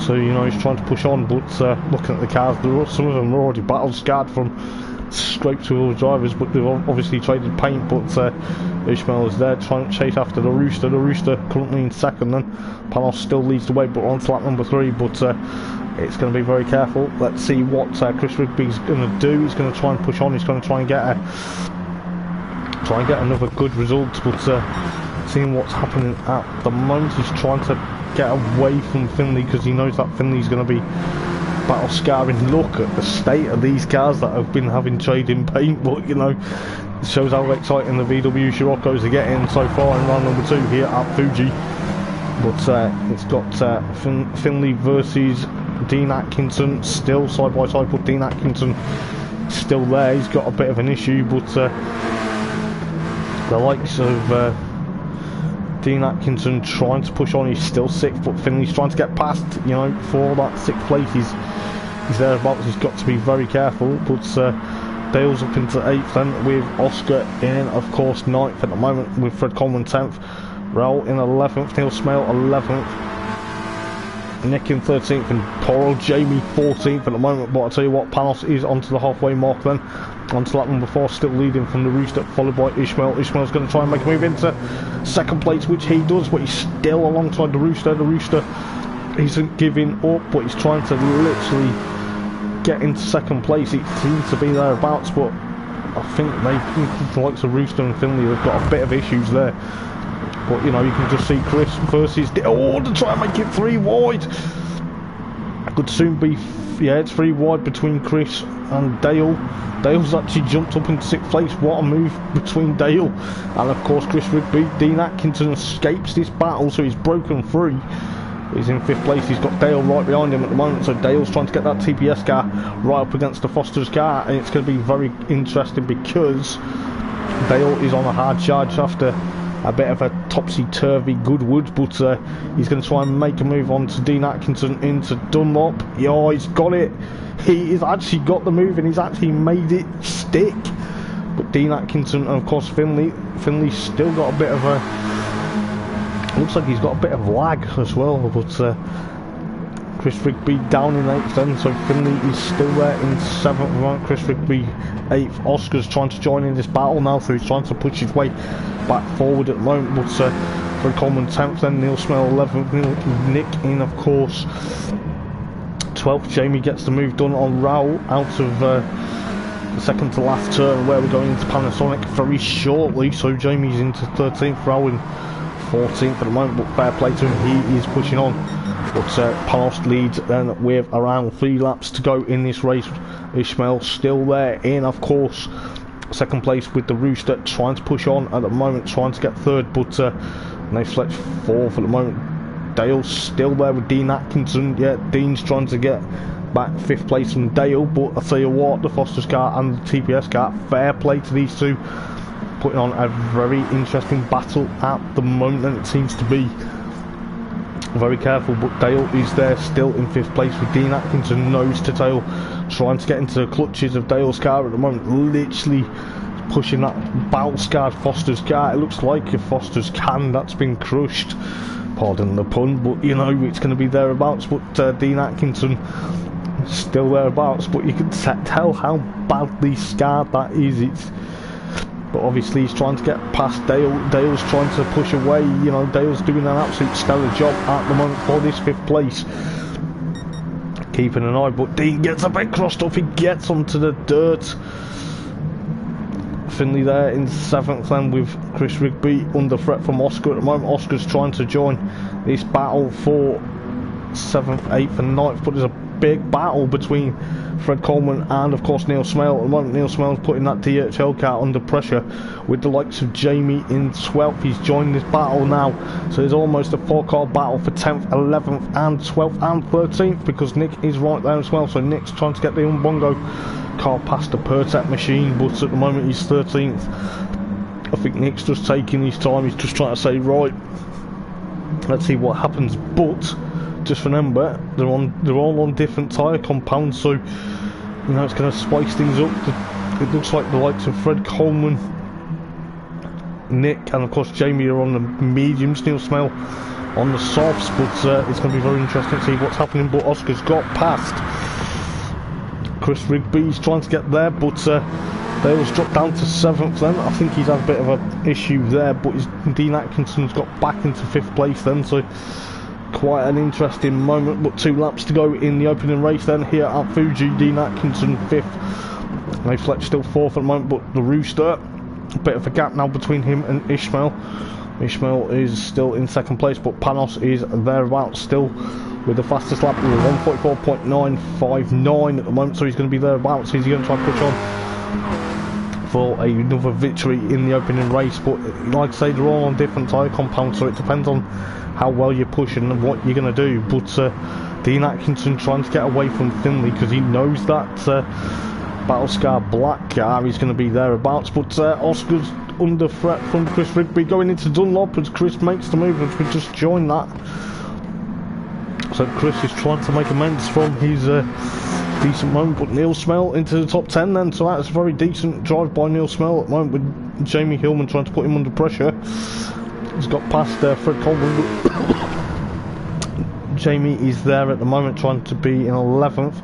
Speaker 1: so you know he's trying to push on, but looking at the cars, some of them are already battle scarred from scraped to all the drivers, but they've obviously traded paint. But Ishmael is there trying to chase after the Rooster. The Rooster currently in 2nd then. Panos still leads the way, but on to lap number 3, but it's going to be very careful. Let's see what Chris Rigby's going to do. He's going to try and push on. He's going to try and get another good result, but seeing what's happening at the moment, he's trying to get away from Finley because he knows that Finley's going to be battle scarring. Look at the state of these cars that have been having trading paint, but you know, it shows how exciting the VW Scirocco's are getting so far in round number 2 here at Fuji. But it's got Finley versus Dean Atkinson still side by side, but Dean Atkinson still there. He's got a bit of an issue, but the likes of Dean Atkinson trying to push on. He's still 6th, but Finley's trying to get past, you know, for that 6th place. He's thereabouts. He's got to be very careful. But Dale's up into 8th then, with Oscar in, of course, 9th at the moment, with Fred Coleman 10th, Raul in 11th, Neil Smale 11th, Nick in 13th, and poor old Jamie 14th at the moment. But I'll tell you what, Panos is onto the halfway mark then, onto lap number 4, still leading from the Rooster, followed by Ishmael. Ishmael's going to try and make a move into 2nd place, which he does, but he's still alongside the Rooster. The Rooster isn't giving up, but he's trying to literally get into 2nd place. It seems to be thereabouts, but I think the likes of Rooster and Finley have got a bit of issues there. But you know, you can just see Chris versus to try and make it 3 wide. Could soon be, yeah, it's 3 wide between Chris and Dale. Dale's actually jumped up into 6th place. What a move between Dale and of course Chris Rigby. Dean Atkinson escapes this battle, so he's broken free. He's in 5th place. He's got Dale right behind him at the moment, so Dale's trying to get that TPS car right up against the Foster's car, and it's going to be very interesting because Dale is on a hard charge after a bit of a topsy-turvy Goodwood, but he's going to try and make a move on to Dean Atkinson into Dunlop. Yeah, he's got it. He has actually got the move and he's actually made it stick. But Dean Atkinson and of course Finley's still got a bit of a... looks like he's got a bit of lag as well, but Chris Rigby down in 8th then, so Finley is still there in 7th, right? Chris Rigby 8th. Oscar's trying to join in this battle now, so he's trying to push his way back forward at the moment, but Fred Coleman 10th then, Neil Smell 11th, Nick in of course 12th. Jamie gets the move done on Raoul out of the second to last turn where we're going into Panasonic very shortly, so Jamie's into 13th, Raoul in 14th at the moment, but fair play to him, he is pushing on. But Panos leads then with around 3 laps to go in this race. Ishmael still there in, of course, 2nd place with the Rooster, trying to push on at the moment, trying to get 3rd, but they fletch 4th at the moment. Dale's still there with Dean Atkinson. Yeah, Dean's trying to get back 5th place from Dale, but I tell you what, the Foster's car and the TPS car, fair play to these two, putting on a very interesting battle at the moment, and it seems to be. Very careful, but Dale is there still in 5th place with Dean Atkinson nose to tail, trying to get into the clutches of Dale's car at the moment, literally pushing that battle-scarred Foster's car. It looks like a Foster's can that's been crushed, pardon the pun, but you know, it's going to be thereabouts. But Dean Atkinson still thereabouts, but you can tell how badly scarred that is. But obviously he's trying to get past Dale. Dale's trying to push away. You know, Dale's doing an absolute stellar job at the moment for this 5th place. Keeping an eye, but Dean gets a bit crossed off. He gets onto the dirt. Finley there in 7th then with Chris Rigby under threat from Oscar at the moment. Oscar's trying to join this battle for 7th, 8th and 9th, but there's a big battle between Fred Coleman and of course Neil Smale at the moment. Neil Smale's putting that DHL car under pressure with the likes of Jamie in 12th. He's joined this battle now, so there's almost a 4-car battle for 10th, 11th and 12th and 13th, because Nick is right there as well. So Nick's trying to get the Umbongo car past the Pertec machine, but at the moment he's 13th. I think Nick's just taking his time. He's just trying to say, right, let's see what happens. But just remember, they're all on different tyre compounds, so you know it's going to spice things up. It looks like the likes of Fred Coleman, Nick and of course Jamie are on the mediums, Neil Smell on the softs, but it's going to be very interesting to see what's happening. But Oscar's got past Chris Rigby's trying to get there, but Dale's dropped down to 7th then. I think he's had a bit of an issue there, but Dean Atkinson's got back into 5th place then, so quite an interesting moment. But 2 laps to go in the opening race then here at Fuji. Dean Atkinson 5th, Ray Fletch still 4th at the moment, but the Rooster, a bit of a gap now between him and Ishmael. Ishmael is still in 2nd place, but Panos is thereabouts still with the fastest lap with 1:44.959 at the moment, so he's going to be thereabouts. He's going to try and push on for another victory in the opening race, but like I say, they're all on different tyre compounds, so it depends on how well you're pushing and what you're going to do. But Dean Atkinson trying to get away from Finley because he knows that Battlescar Black car is going to be thereabouts. But Oscar's under threat from Chris Rigby going into Dunlop as Chris makes the move, as we just joined that. So Chris is trying to make amends from his decent moment, but Neil Smell into the top 10 then, so that's a very decent drive by Neil Smell at the moment, with Jamie Hillman trying to put him under pressure. He's got past Fred Coleman, but Jamie is there at the moment trying to be in 11th.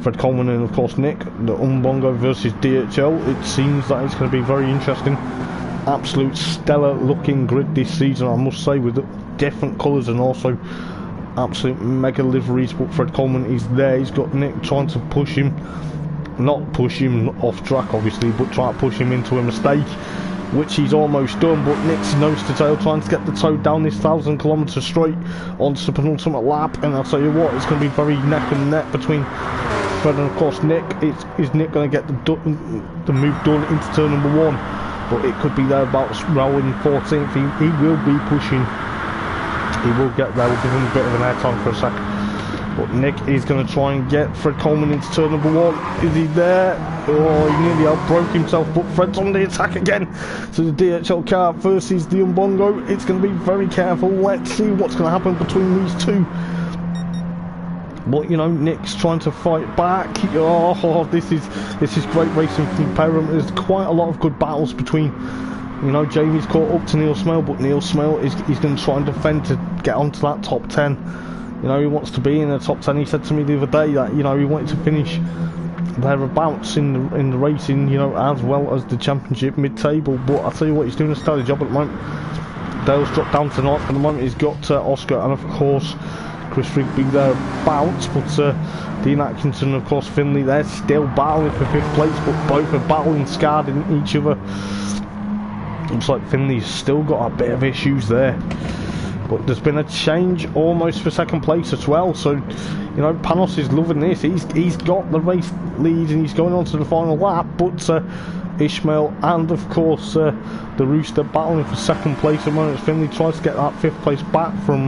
Speaker 1: Fred Coleman and of course Nick, the Umbongo versus DHL. It seems that it's going to be very interesting. Absolute stellar looking grid this season, I must say, with different colours and also absolute mega liveries. But Fred Coleman is there. He's got Nick trying to push him, not push him off track obviously, but try to push him into a mistake. which he's almost done, but Nick's nose to tail trying to get the toe down this 1,000-kilometre straight onto the penultimate lap, and I'll tell you what, it's going to be very neck and neck between Fred and of course Nick. Is Nick going to get the move done into turn number 1? But it could be thereabouts. Raul in 14th, he will be pushing. He will get there. We'll give him a bit of an airtime for a second. But Nick is going to try and get Fred Coleman into turn number 1. Is he there? Oh, he nearly outbroke himself, but Fred's on the attack again. So the DHL car versus the Umbongo. It's going to be very careful. Let's see what's going to happen between these two. But you know, Nick's trying to fight back. Oh, this is great racing from Perham. There's quite a lot of good battles between, you know, Jamie's caught up to Neil Smale, but Neil Smale is going to try and defend to get onto that top 10. You know, he wants to be in the top 10. He said to me the other day that, you know, he wanted to finish thereabouts in the racing, you know, as well as the championship mid-table. But I tell you what, he's doing a stellar job at the moment. Dale's dropped down to 9th at the moment. He's got Oscar and of course Chris Rigby thereabouts, but Dean Atkinson and of course Finley, they're still battling for 5th place, but both are battling, scarred in each other. Looks like Finley's still got a bit of issues there, but there's been a change almost for 2nd place as well. So you know, Panos is loving this. He's got the race lead and he's going on to the final lap, but Ishmael and of course the Rooster battling for 2nd place at the moment. Finley tries to get that 5th place back from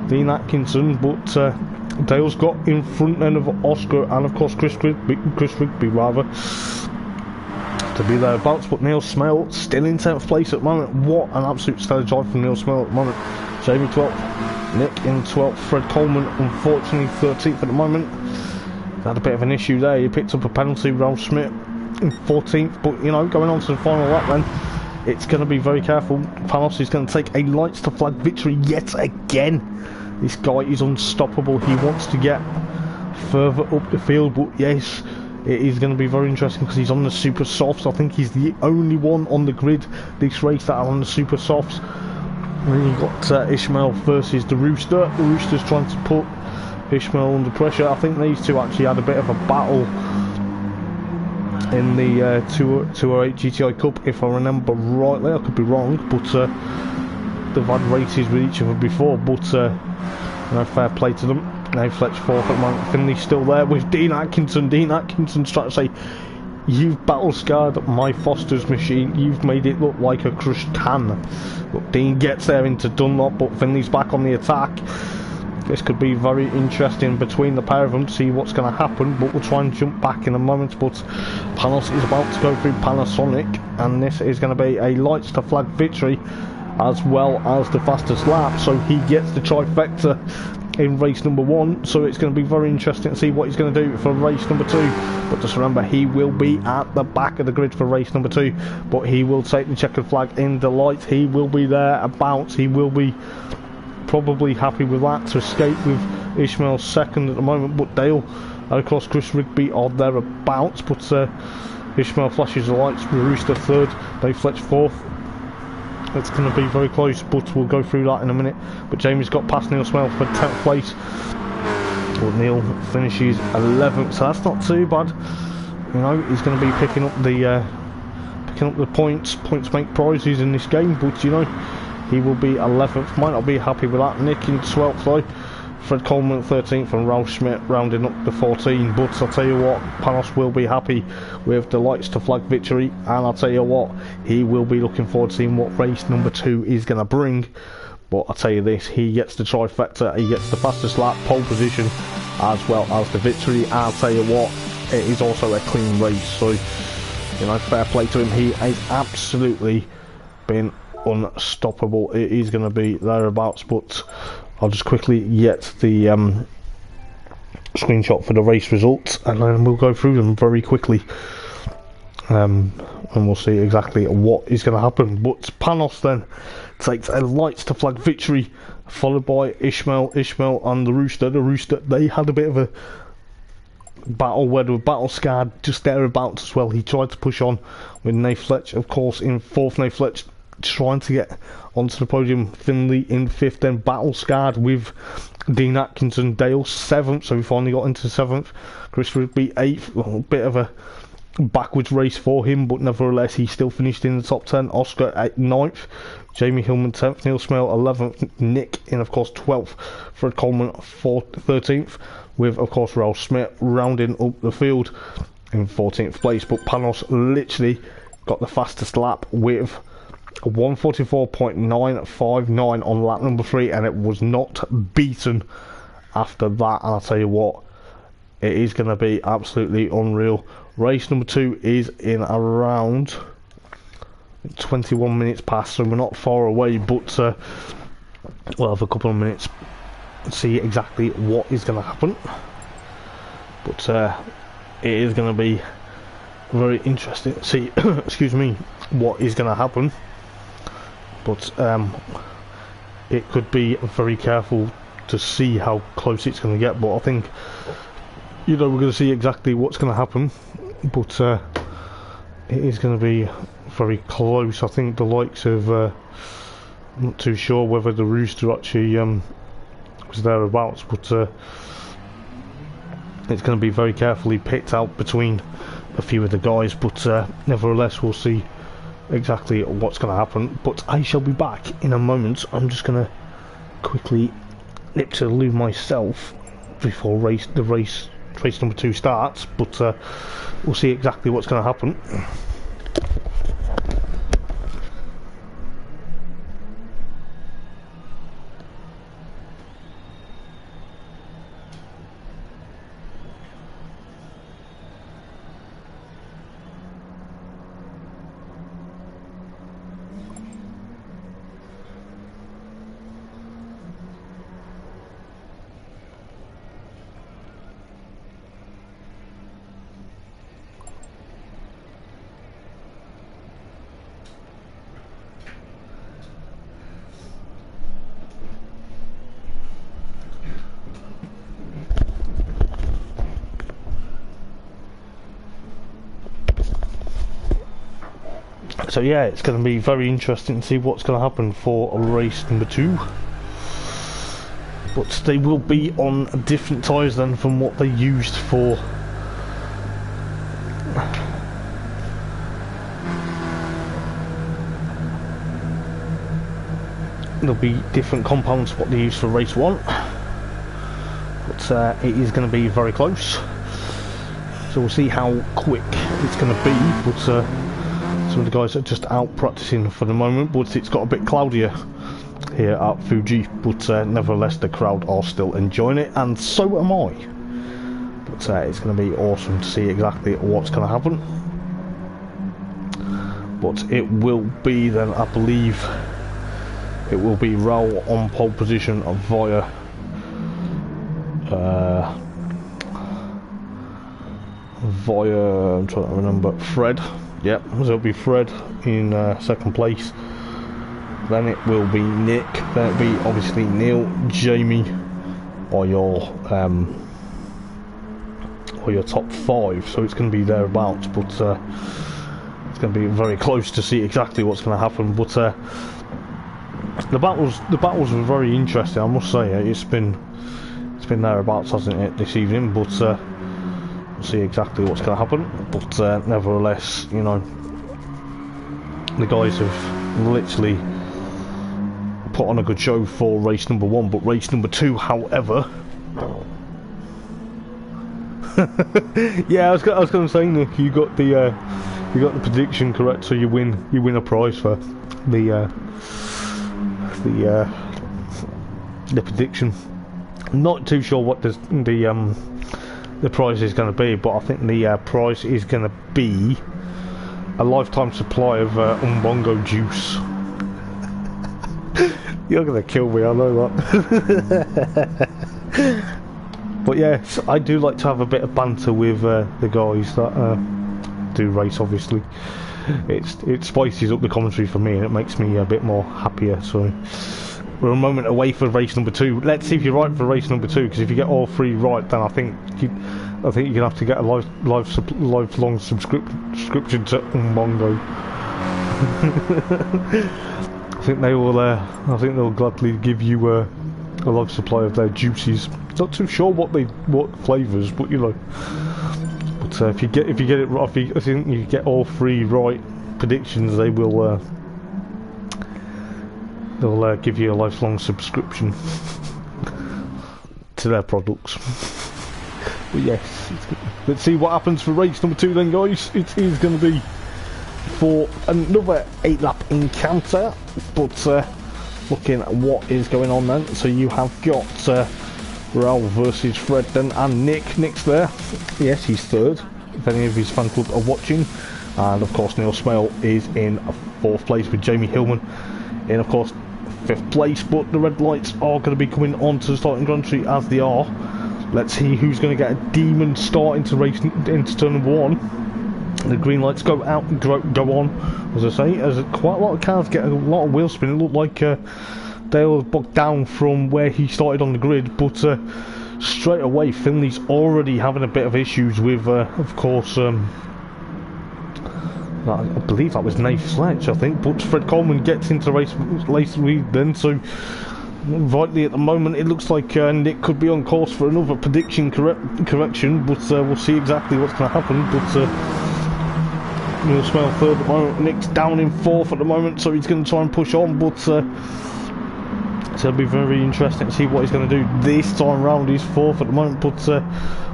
Speaker 1: Dean Atkinson, but Dale's got in front then of Oscar and of course Chris Rigby rather, to be thereabouts. But Neil Smale still in 10th place at the moment. What an absolute stellar drive from Neil Smale at the moment. Jamie 12th, Nick in 12th, Fred Coleman unfortunately 13th at the moment. Had a bit of an issue there. He picked up a penalty. Ralph Schmidt in 14th, but you know, going on to the final lap then, it's going to be very careful. Panos is going to take a lights to flag victory yet again. This guy is unstoppable. He wants to get further up the field, but yes, it is going to be very interesting because he's on the super softs. I think he's the only one on the grid this race that are on the super softs. And then you've got Ishmael versus the Rooster. The Rooster's trying to put Ishmael under pressure. I think these two actually had a bit of a battle in the 208 GTI Cup, if I remember rightly. I could be wrong, but they've had races with each other before. But you know, fair play to them. Now Fletch 4th at the moment. Finley's still there with Dean Atkinson. Dean Atkinson's trying to say, you've battle scarred my Foster's machine. You've made it look like a crushed can. But Dean gets there into Dunlop, but Finley's back on the attack. This could be very interesting between the pair of them to see what's going to happen, but we'll try and jump back in a moment. But Panos is about to go through Panasonic, and this is going to be a lights to flag victory as well as the fastest lap, so he gets the trifecta in race number 1. So it's going to be very interesting to see what he's going to do for race number 2. But just remember, he will be at the back of the grid for race number 2, but he will take the checkered flag in the lights. He will be there about. He will be probably happy with that to escape with Ishmael 2nd at the moment, but Dale and of course Chris Rigby are thereabouts. But Ishmael flashes the lights. Rooster 3rd, Dave Fletch 4th. It's going to be very close, but we'll go through that in a minute. But Jamie's got past Neil Smale for 10th place. Well, Neil finishes 11th, so that's not too bad. You know, he's going to be picking up the points. Points make prizes in this game, but you know, he will be 11th. Might not be happy with that. Nick in 12th though. Fred Coleman 13th and Ralph Schmidt rounding up the 14. But I'll tell you what, Panos will be happy with the lights to flag victory, and I'll tell you what, he will be looking forward to seeing what race number 2 is going to bring. But I'll tell you this, he gets the trifecta, he gets the fastest lap, pole position, as well as the victory. And I'll tell you what, it is also a clean race, so you know, fair play to him. He has absolutely been unstoppable. It is going to be thereabouts, but I'll just quickly get the screenshot for the race results, and then we'll go through them very quickly, and we'll see exactly what is going to happen. But Panos then takes a lights to flag victory, followed by Ishmael and the Rooster. The Rooster, they had a bit of a battle where they were battle scarred just thereabouts as well. He tried to push on with Nate Fletch, of course, in 4th. Nate Fletch trying to get onto the podium. Finley in 5th, then battle scarred with Dean Atkinson. Dale 7th, so we finally got into 7th. Chris Rigby 8th. Well, a bit of a backwards race for him, but nevertheless he still finished in the top 10. Oscar at 9th, Jamie Hillman 10th, Neil Smale 11th, Nick in of course 12th, Fred Coleman 13th, with of course Raul Smith rounding up the field in 14th place. But Panos literally got the fastest lap with 1:44.959 on lap number 3, and it was not beaten after that. And I'll tell you what, it is going to be absolutely unreal. Race number 2 is in around 21 minutes past, so we're not far away, but we'll have a couple of minutes to see exactly what is going to happen. But it is going to be very interesting to see excuse me, what is going to happen. But it could be very careful to see how close it's going to get. But I think, you know, we're going to see exactly what's going to happen. But it is going to be very close. I think the likes of I'm not too sure whether the Rooster actually was thereabouts, but it's going to be very carefully picked out between a few of the guys. But nevertheless, we'll see exactly what's going to happen. But I shall be back in a moment. I'm just going to quickly nip to the loo myself before race number 2 starts. But we'll see exactly what's going to happen. So yeah, it's going to be very interesting to see what's going to happen for race number 2. But they will be on different tyres than from what they used for there'll be different compounds to what they used for race 1. But it is going to be very close. So we'll see how quick it's going to be. But some of the guys are just out practicing for the moment, but it's got a bit cloudier here at Fuji, but nevertheless the crowd are still enjoying it, and so am I. But it's going to be awesome to see exactly what's going to happen. But it will be then, I believe, it will be Raul on pole position via I'm trying to remember, Fred. Yep, so it'll be Fred in second place. Then it will be Nick. Then it'll be obviously Neil, Jamie, or your top 5. So it's going to be thereabouts, but it's going to be very close to see exactly what's going to happen. But the battles were very interesting, I must say. It's been thereabouts, hasn't it, this evening? But we'll see exactly what's going to happen. But nevertheless, you know, the guys have literally put on a good show for race number 1. But race number 2, however, yeah, I was going to say, Nick, you got the prediction correct, so you win a prize for the prediction. Not too sure what the prize is going to be, but I think the prize is going to be a lifetime supply of Umbongo juice. You're going to kill me, I know that. But yes, I do like to have a bit of banter with the guys that do race, obviously. It spices up the commentary for me, and it makes me a bit more happier. So we're a moment away for race number 2. Let's see if you're right for race number 2, because if you get all 3 right, then I think you're gonna have to get a lifelong subscription to Umbongo. I think they will. I think they'll gladly give you a life supply of their juices. Not too sure what flavours, but you know. But But if you get it right, I think you get all 3 right predictions, they will they'll give you a lifelong subscription to their products. But yes, let's see what happens for race number 2 then, guys. It is going to be for another 8-lap encounter, but looking at what is going on then. So you have got Raul versus Fred then, and Nick's there. Yes, he's 3rd, if any of his fan club are watching. And of course Neil Smale is in 4th place with Jamie Hillman in, of course, 5th place. But the red lights are going to be coming on to the starting country as they are. Let's see who's going to get a demon start into race into turn number 1. The green lights go out and go on, as I say, as quite a lot of cars get a lot of wheel spin. It looked like Dale was bogged down from where he started on the grid, but straight away Finley's already having a bit of issues with, of course, I believe that was Nate Fletch, I think, but Fred Coleman gets into the race lead then, so rightly at the moment it looks like Nick could be on course for another prediction correction, but we'll see exactly what's going to happen. But Neil Smale 3rd at the moment, Nick's down in 4th at the moment, so he's going to try and push on, but so it'll be very interesting to see what he's going to do this time round. He's 4th at the moment, but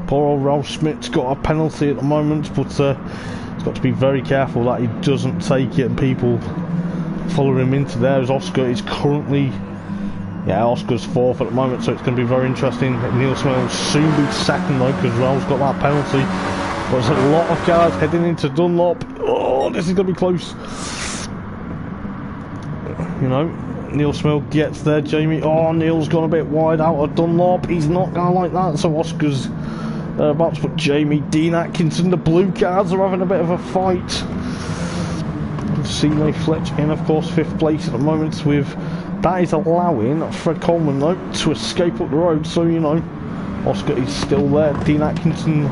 Speaker 1: poor old Ralph Schmidt's got a penalty at the moment, but he's got to be very careful that he doesn't take it and people follow him into there, as Oscar is currently, yeah, Oscar's 4th at the moment, so it's going to be very interesting. Neil Smale will soon be 2nd though, because Ralph's got that penalty. But there's a lot of cars heading into Dunlop. Oh, this is going to be close. You know, Neil Smale gets there, Jamie. Oh, Neil's gone a bit wide out of Dunlop. He's not going to like that, so Oscar's about to put Jamie, Dean Atkinson, the blue cars are having a bit of a fight. C-Way Fletch in, of course, 5th place at the moment, with that is allowing Fred Coleman though to escape up the road, so you know Oscar is still there. Dean Atkinson,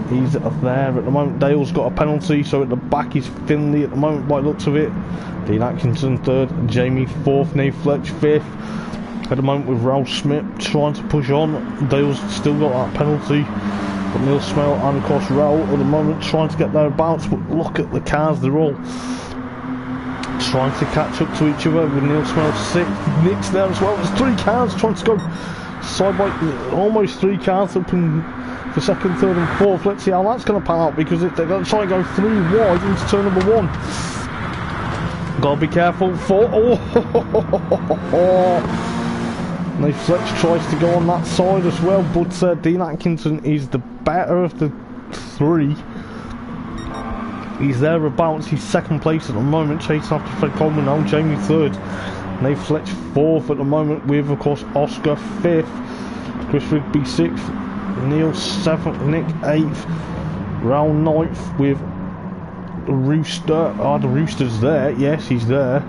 Speaker 1: he's there at the moment. Dale's got a penalty, so at the back is Finley at the moment by the looks of it. Dean Atkinson 3rd, Jamie 4th, Nate Fletch 5th at the moment, with Raul Schmidt trying to push on. Dale's still got that penalty, but Neil Smale and of course Raul at the moment trying to get thereabouts. But look at the cars, they're all trying to catch up to each other, with Neil Smale 6th, Nick's there as well. There's 3 cars trying to go side by, almost 3 cars up in for 2nd, 3rd and 4th. Let's see how that's going to pan out, because if they're going to try and go 3 wide into turn number 1, gotta be careful for, Nate Fletch tries to go on that side as well, but Dean Atkinson is the better of the 3. He's thereabouts, he's 2nd place at the moment, chasing after Fred Coleman now. Jamie 3rd, Nate Fletch 4th at the moment, with of course Oscar 5th, Chris Rigby 6th, Neil 7th, Nick 8th, Raul 9th, with the Rooster. Oh, the Rooster's there, yes, he's there.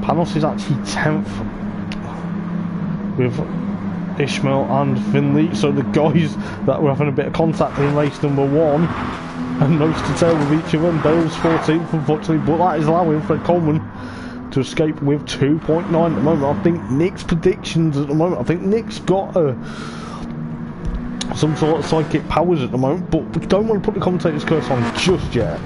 Speaker 1: Panos is actually 10th, with Ishmael and Finley, so the guys that were having a bit of contact in race number 1 and nose to tail with each of them. Dale's 14th unfortunately, but that is allowing Fred Coleman to escape with 2.9 at the moment. I think Nick's predictions at the moment, I think Nick's got some sort of psychic powers at the moment, but we don't want to put the commentator's curse on just yet.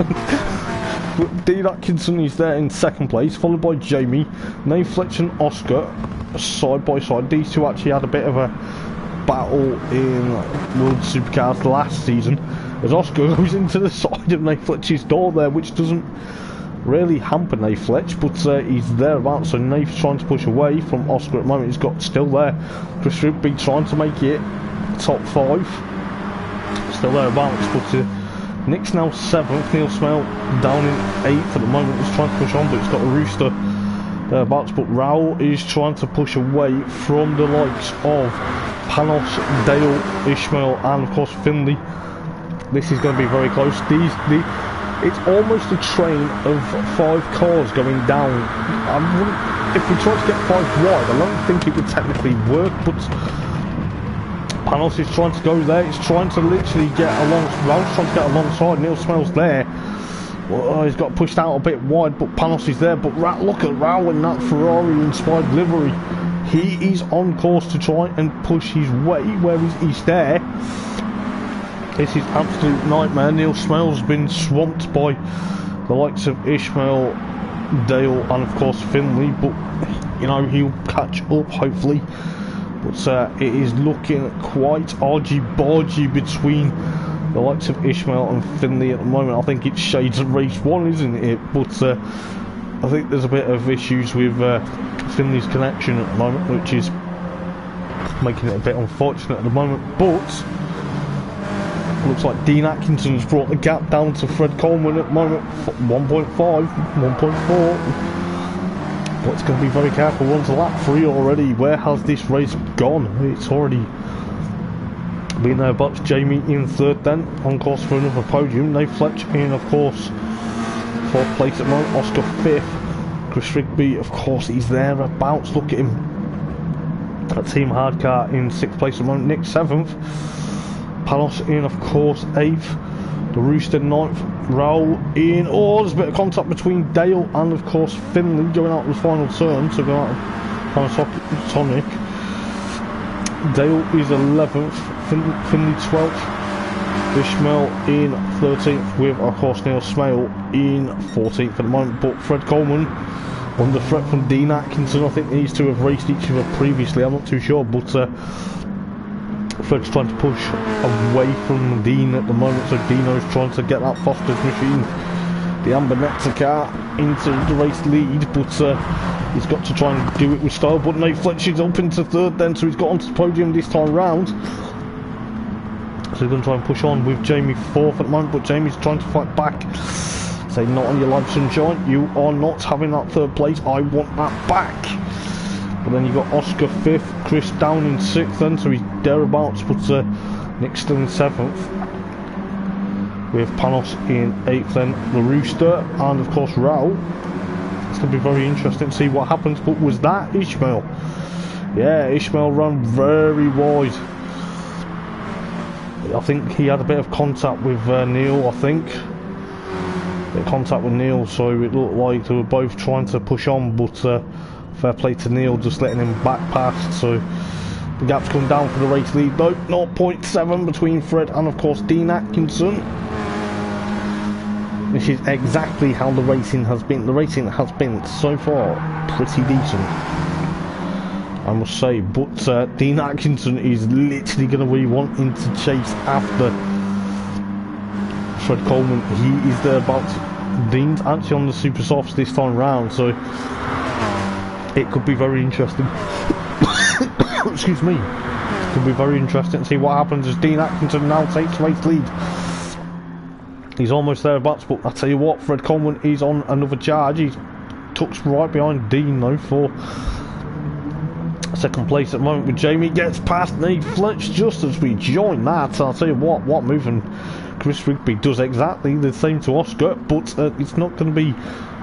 Speaker 1: But Dean Atkinson is there in 2nd place, followed by Jamie, Nate Fletch and Oscar side by side. These two actually had a bit of a battle in World Supercars last season, as Oscar goes into the side of Nate Fletch's door there, which doesn't really hamper Nate Fletch, but he's thereabouts, so Nate's trying to push away from Oscar at the moment. He's got still there. Chris Rigby trying to make it top 5, still thereabouts, but Nick's now 7th, Neil Smale down in 8th at the moment. He's trying to push on, but it's got a Rooster thereabouts, but Raul is trying to push away from the likes of Panos, Dale, Ishmael and of course Finley. This is going to be very close. It's almost a train of 5 cars going down. If we try to get 5 wide, I don't think it would technically work, but Panos is trying to go there. He's trying to literally get along. Raul's trying to get alongside. Neil Smale's there. Well, he's got pushed out a bit wide, but Panos is there. But look at Raul in that Ferrari-inspired livery. He is on course to try and push his way where he's there. This is absolute nightmare. Neil Smell's been swamped by the likes of Ishmael, Dale and of course Finley, but you know, he'll catch up hopefully. But it is looking quite argy-bargy between the likes of Ishmael and Finley at the moment. I think it's shades of race 1, isn't it? But I think there's a bit of issues with Finley's connection at the moment, which is making it a bit unfortunate at the moment. But looks like Dean Atkinson's brought the gap down to Fred Coleman at the moment, 1.5, 1.4. But it's going to be very careful. We're on to lap 3 already. Where has this race gone? It's already been there, but Jamie in 3rd then, on course for another podium. Nate Fletch in, of course, 4th place at the moment. Oscar 5th. Chris Rigby, of course, he's thereabouts. Look at him. That Team Hardcar in 6th place at the moment. Nick 7th. Panos in, of course, 8th. The Rooster 9th, Raoul in. Oh, there's a bit of contact between Dale and of course Finley going out of the final turn, so going out of Panasonic. Dale is 11th, Finley 12th, Ishmael in 13th with of course Neil Smale in 14th at the moment. But Fred Coleman under threat from Dean Atkinson. I think these two have raced each other previously, I'm not too sure, but Fred's trying to push away from Dean at the moment, so Dino's trying to get that Foster's machine, the Amber Nectar car, into the race lead, but he's got to try and do it with style. But Nate Fletcher's up into 3rd then, so he's got onto the podium this time round. So he's going to try and push on with Jamie 4th at the moment, but Jamie's trying to fight back. Say, not on your life, sunshine, you are not having that 3rd place, I want that back. But then you've got Oscar 5th, Chris down in 6th then, so he's thereabouts, but Nick still in 7th. With Panos in 8th then, the Rooster, and of course Raoul. It's going to be very interesting to see what happens. But was that Ishmael? Yeah, Ishmael ran very wide. I think he had a bit of contact with Neil, I think. A bit of contact with Neil, so it looked like they were both trying to push on, but fair play to Neil, just letting him back past. So the gap's come down for the race lead though, 0.7 between Fred and of course Dean Atkinson. This is exactly how the racing has been. The racing has been so far pretty decent, I must say. But Dean Atkinson is literally going to be wanting to chase after Fred Coleman. He is thereabouts. Dean's actually on the super softs this time round, so it could be very interesting. Excuse me. It could be very interesting to see what happens as Dean Atkinson now takes race lead. He's almost thereabouts, but I tell you what, Fred Coleman is on another charge. He's tucked right behind Dean though for 2nd place at the moment. With Jamie gets past Nate Fletch just as we join that. I'll tell you what move, and Chris Rigby does exactly the same to Oscar, but it's not going to be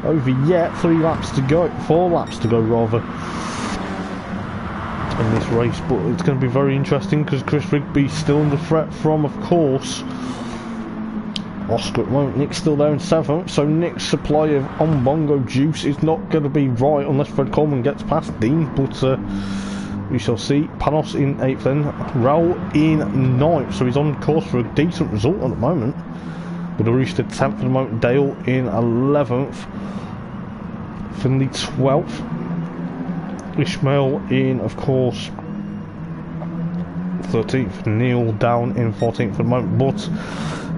Speaker 1: over yet. 3 laps to go, 4 laps to go rather, in this race. But it's going to be very interesting because Chris Rigby's still under threat from, of course, Oscar at the moment. Nick's still there in 7th, so Nick's supply of Ombongo juice is not going to be right unless Fred Coleman gets past Dean, but we shall see. Panos in 8th then, Raoul in 9th, so he's on course for a decent result at the moment. With the Rooster 10th at the moment, Dale in 11th, Finley 12th, Ishmael in, of course, 13th, Neil down in 14th at the moment, but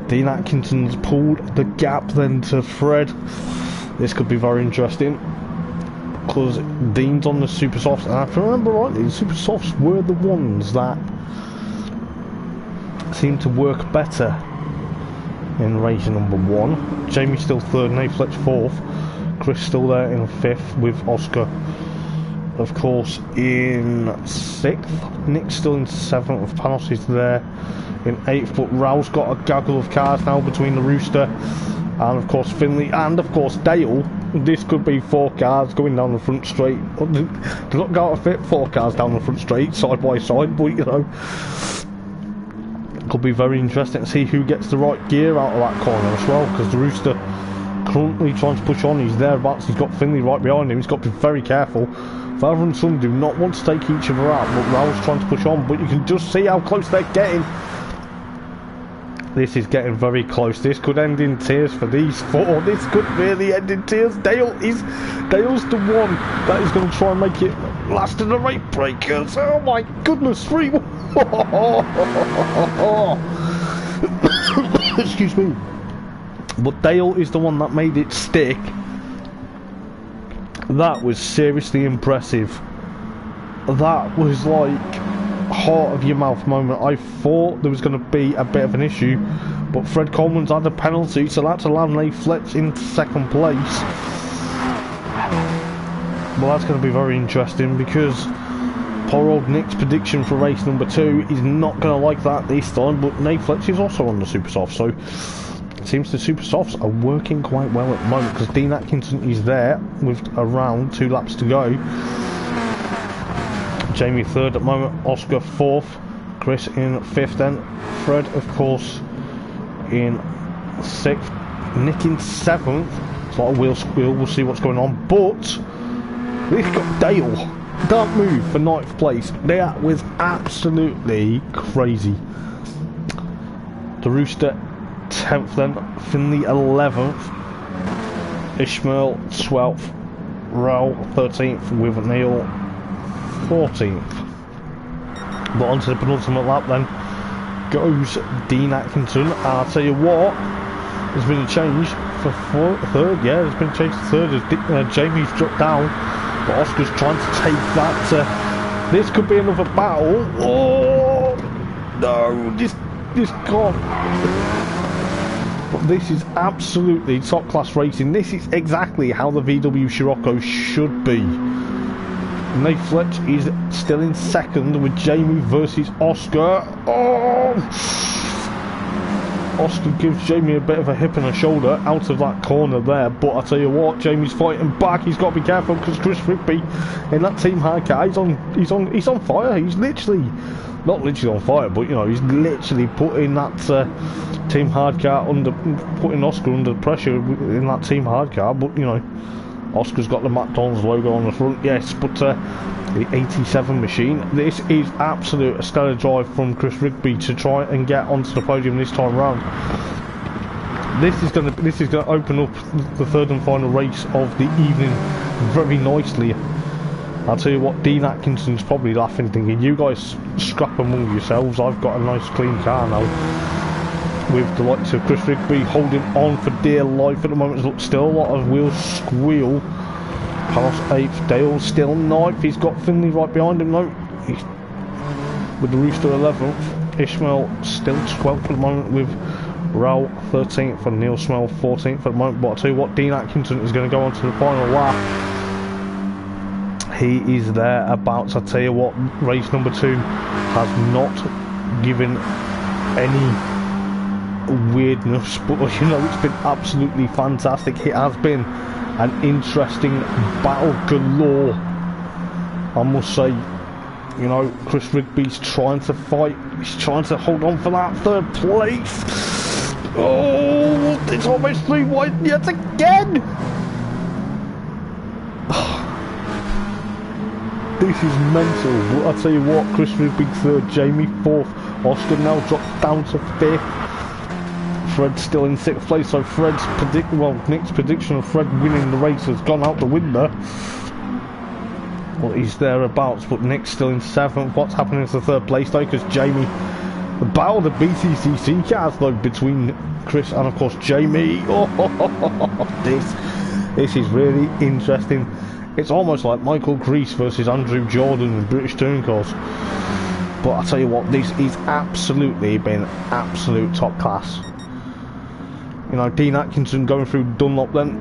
Speaker 1: Dean Atkinson's pulled the gap then to Fred. This could be very interesting because Dean's on the super softs, and if I remember rightly, the super softs were the ones that seemed to work better in race number 1. Jamie's still 3rd, Nate Fletch 4th, Chris still there in 5th with Oscar, of course, in 6th. Nick's still in 7th, Panos is there in 8th, but Raoul's got a gaggle of cars now between the Rooster and of course Finley and of course Dale. This could be 4 cars going down the front straight. They're not going to fit 4 cars down the front straight side by side, but you know, it could be very interesting to see who gets the right gear out of that corner as well, because the Rooster currently trying to push on. He's thereabouts, he's got Finley right behind him. He's got to be very careful. Father and son do not want to take each other out, but Raoul's trying to push on, but you can just see how close they're getting. This is getting very close. This could end in tears for these four. This could really end in tears. Dale's the one that is going to try and make it last in the rate breakers. Oh my goodness, 3-1. Excuse me. But Dale is the one that made it stick. That was seriously impressive. That was like heart of your mouth moment. I thought there was going to be a bit of an issue, but Fred Coleman's had a penalty, so that's allowed Nate Fletch into second place. Well, that's going to be very interesting, because poor old Nick's prediction for race number 2 is not going to like that this time. But Nate Fletch is also on the Super Soft, so it seems the Super Softs are working quite well at the moment, because Dean Atkinson is there with around 2 laps to go. Jamie 3rd at the moment, Oscar 4th, Chris in 5th then, Fred of course in 6th, Nick in 7th. It's like a wheel squeal, we'll see what's going on, but we've got Dale, that move for 9th place, that was absolutely crazy. The Rooster 10th then, Finley 11th, Ishmael 12th, Raoul 13th with Neil 14th. But onto the penultimate lap then goes Dean Atkinson, and I'll tell you what, there's been a change for 3rd. Yeah, there's been a change to 3rd as Jamie's dropped down, but Oscar's trying to take that. This could be another battle. Oh no, this can't. But this is absolutely top class racing. This is exactly how the VW Scirocco should be. Nate Fletch is still in 2nd with Jamie versus Oscar. Oh! Oscar gives Jamie a bit of a hip and a shoulder out of that corner there, but I tell you what, Jamie's fighting back. He's got to be careful, because Chris Rigby in that team hard car, he's on fire. He's literally, not literally on fire, but you know, he's literally putting that team hard car putting Oscar under pressure in that team hard car. But you know, Oscar's got the McDonald's logo on the front, yes, but the 87 machine. This is absolute a stellar drive from Chris Rigby to try and get onto the podium this time round. This is going to open up the 3rd and final race of the evening very nicely. I'll tell you what, Dean Atkinson's probably laughing, thinking, you guys scrap among yourselves, I've got a nice clean car now. With the likes of Chris Rigby holding on for dear life at the moment. Look, still a lot of wheel squeal. Past 8th, Dale still 9th. He's got Finley right behind him though. With the Rooster 11th. Ishmael still 12th at the moment, with Raoul 13th and Neil Smell 14th at the moment. But I'll tell you what, Dean Atkinson is going to go on to the final lap. He is there about. I'll tell you what, race number 2 has not given any weirdness, but you know, it's been absolutely fantastic. It has been an interesting battle galore, I must say. You know, Chris Rigby's trying to fight, he's trying to hold on for that 3rd place. Oh, it's almost 3 wide yet again. This is mental. But I'll tell you what, Chris Rigby 3rd, Jamie 4th, Oscar now dropped down to 5th. Fred's still in 6th place, so Nick's prediction of Fred winning the race has gone out the window. Well, he's thereabouts, but Nick's still in 7th. What's happening to 3rd place though? Because Jamie, the battle of the BTCC cars though between Chris and of course Jamie. Oh, this is really interesting. It's almost like Michael Grease versus Andrew Jordan in British Touring Cars. But I tell you what, this is absolutely been absolute top class. You know, Dean Atkinson going through Dunlop then,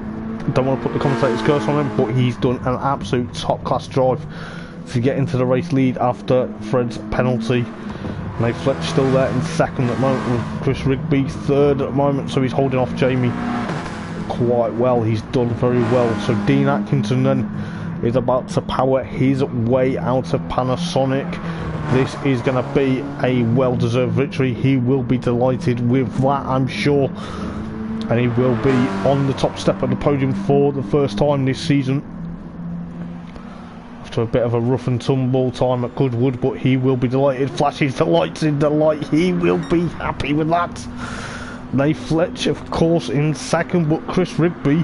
Speaker 1: don't want to put the commentator's curse on him, but he's done an absolute top class drive to get into the race lead after Fred's penalty. Nate Fletch still there in 2nd at the moment, with Chris Rigby 3rd at the moment, so he's holding off Jamie quite well. He's done very well. So Dean Atkinson then is about to power his way out of Panasonic. This is going to be a well-deserved victory. He will be delighted with that, I'm sure. And he will be on the top step of the podium for the first time this season. after a bit of a rough and tumble time at Goodwood, but he will be delighted. Flashes the lights in delight. He will be happy with that. Nate Fletch, of course, in second, but Chris Rigby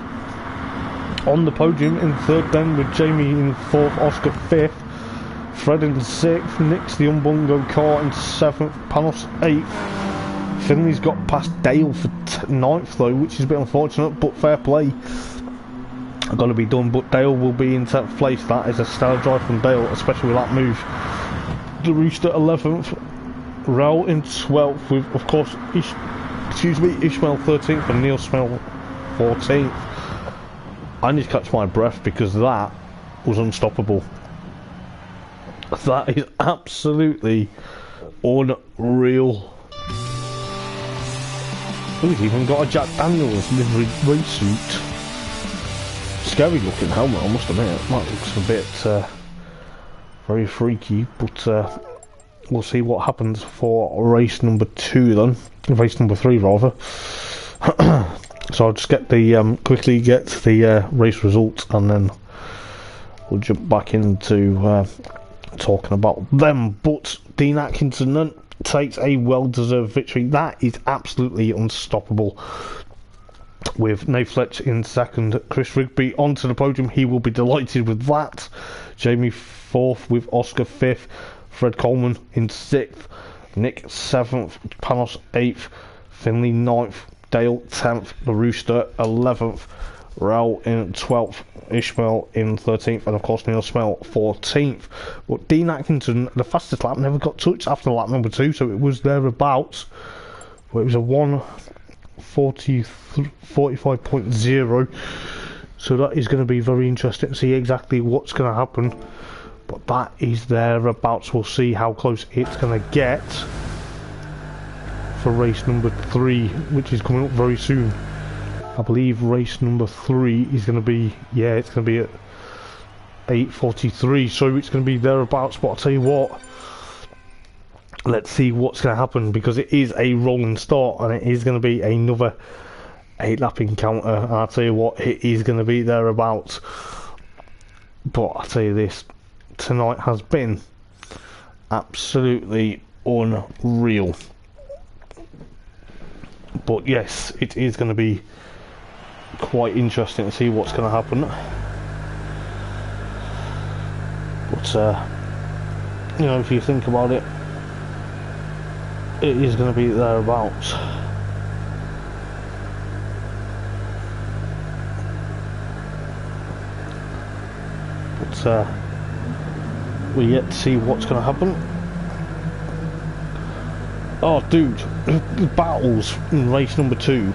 Speaker 1: on the podium in third, then with Jamie in fourth, Oscar fifth, Fred in sixth, Nick's the Umbungo car in seventh, Panos eighth. Finley's got past Dale for ninth though, which is a bit unfortunate, but fair play. Got to be done, but Dale will be in 10th place. That is a stellar drive from Dale, especially with that move. The Rooster 11th, Raoul in 12th with, of course, Ishmael 13th and Neil Smell 14th. I need to catch my breath because that was unstoppable. That is absolutely unreal. Oh, he's even got a Jack Daniels livery race suit. Scary looking helmet, I must admit. That looks a bit very freaky, but we'll see what happens for race number 2 then. Race number 3 rather. So I'll just get the quickly get the race results and then we'll jump back into talking about them. But Dean Atkinson then takes a well-deserved victory. That is absolutely unstoppable. With Nate Fletch in second, Chris Rigby onto the podium. He will be delighted with that. Jamie fourth with Oscar fifth, Fred Coleman in sixth, Nick seventh, Panos eighth, Finley ninth, Dale 10th, the Rooster 11th, Raoul in 12th, Ishmael in 13th, and of course Neil Smell 14th. But Dean Atkinson, the fastest lap, never got touched after lap number 2, so it was thereabouts. But it was a 1:45.0, so that is going to be very interesting to see exactly what's going to happen. But that is thereabouts. We'll see how close it's going to get for race number 3, which is coming up very soon. I believe race number 3 is going to be, yeah, it's going to be at 8:43, so it's going to be thereabouts. But I'll tell you what, let's see what's going to happen, because it is a rolling start and it is going to be another 8-lap encounter, and I'll tell you what, it is going to be thereabouts. But I'll tell you this, tonight has been absolutely unreal. But yes, it is going to be quite interesting to see what's going to happen. But you know, if you think about it, it is going to be thereabouts. But we're yet to see what's going to happen. Oh dude, the battles in race number 2.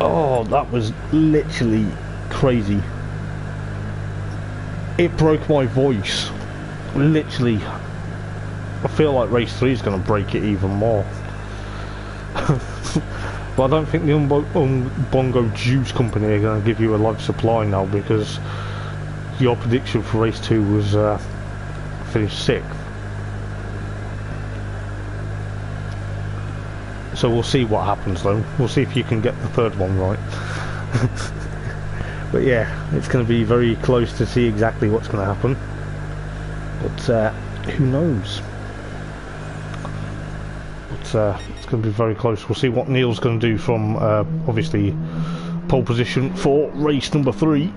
Speaker 1: Oh, that was literally crazy. It broke my voice. Literally. I feel like race 3 is going to break it even more. But I don't think the Bongo Juice Company are going to give you a live supply now, because your prediction for race 2 was finished 6th. So we'll see what happens though. We'll see if you can get the 3rd one right. But yeah, it's going to be very close to see exactly what's going to happen. But who knows? But it's going to be very close. We'll see what Neil's going to do from obviously pole position for race number 3.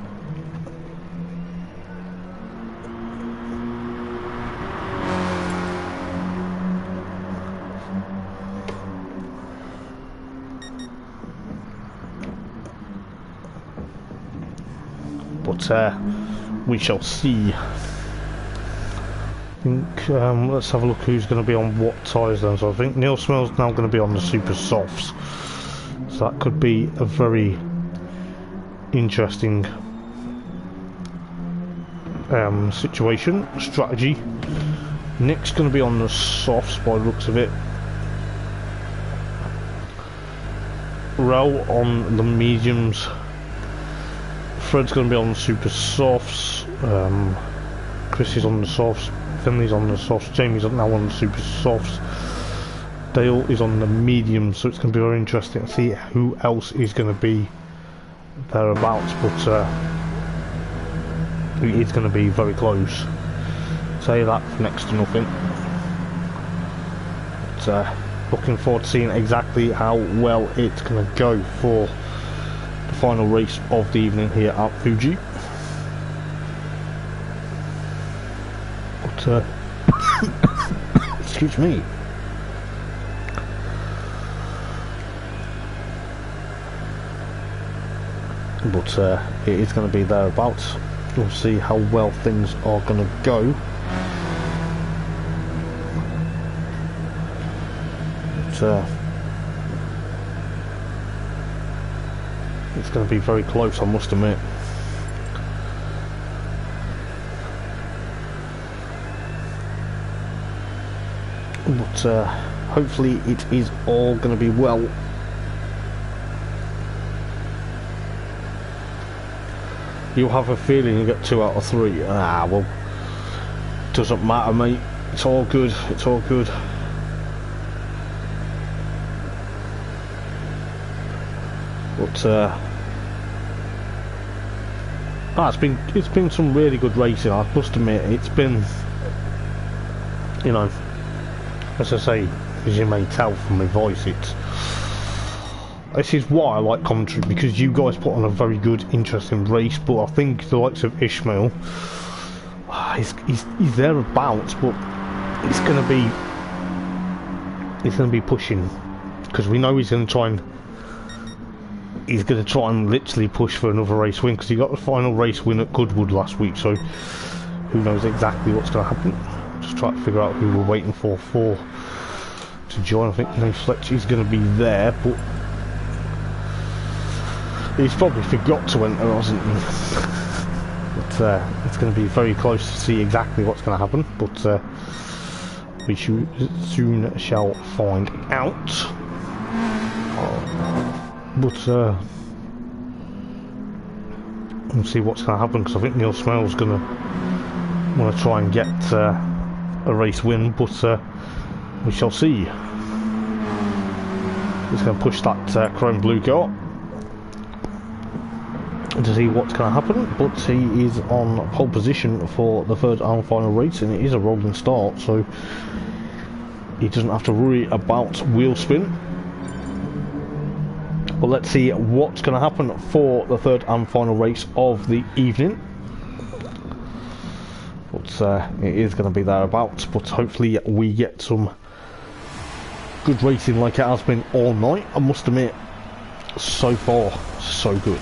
Speaker 1: But we shall see. I think let's have a look who's going to be on what tyres then. So I think Neil Smell's now going to be on the super softs, so that could be a very interesting strategy. Nick's going to be on the softs by the looks of it. Raoul on the mediums. Fred's going to be on the super softs. Chris is on the softs. Finley's on the softs. Jamie's now on the super softs. Dale is on the mediums. So it's going to be very interesting to see who else is going to be thereabouts. But it's going to be very close. Say that for next to nothing. But, looking forward to seeing exactly how well it's going to go for the final race of the evening here at Fuji. But, excuse me. But it is going to be thereabouts. We'll see how well things are going to go. But, it's going to be very close, I must admit. But hopefully it is all going to be well. You have a feeling you get 2 out of 3. Ah, well, doesn't matter, mate. It's all good. It's all good. But it's been some really good racing. I must admit, it's been, you know, as I say, as you may tell from my voice, this is why I like commentary, because you guys put on a very good, interesting race. But I think the likes of Ishmael, he's thereabouts, but it's going to be pushing, because we know he's going to try and literally push for another race win, because he got the final race win at Goodwood last week. So who knows exactly what's going to happen. Just try to figure out who we're waiting for to join. I think Nate Fletcher is going to be there, but he's probably forgot to enter, hasn't he? But it's going to be very close to see exactly what's going to happen. But we soon shall find out. But we'll see what's going to happen, because I think Neil Smell's going to want to try and get a race win. But we shall see. He's going to push that chrome blue car to see what's going to happen, but he is on pole position for the third and final race, and it is a rolling start, so he doesn't have to worry about wheel spin. But let's see what's going to happen for the third and final race of the evening. But it is going to be thereabouts, but hopefully we get some good racing like it has been all night. I must admit, so far so good.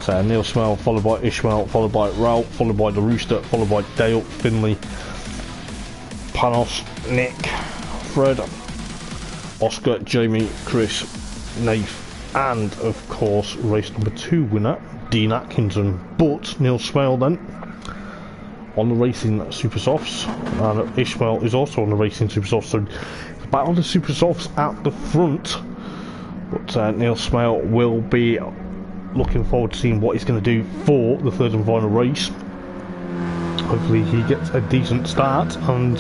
Speaker 1: Neil Smell, followed by Ishmael, followed by Ralph, followed by the Rooster, followed by Dale, Finley, Panos, Nick, Fred, Oscar, Jamie, Chris, Nath, and of course race number 2 winner Dean Atkinson. But Neil Smell then on the Racing Super Softs, and Ishmael is also on the Racing Super Softs, so battle the Super Softs at the front. But Neil Smell will be looking forward to seeing what he's going to do for the third and final race. Hopefully he gets a decent start and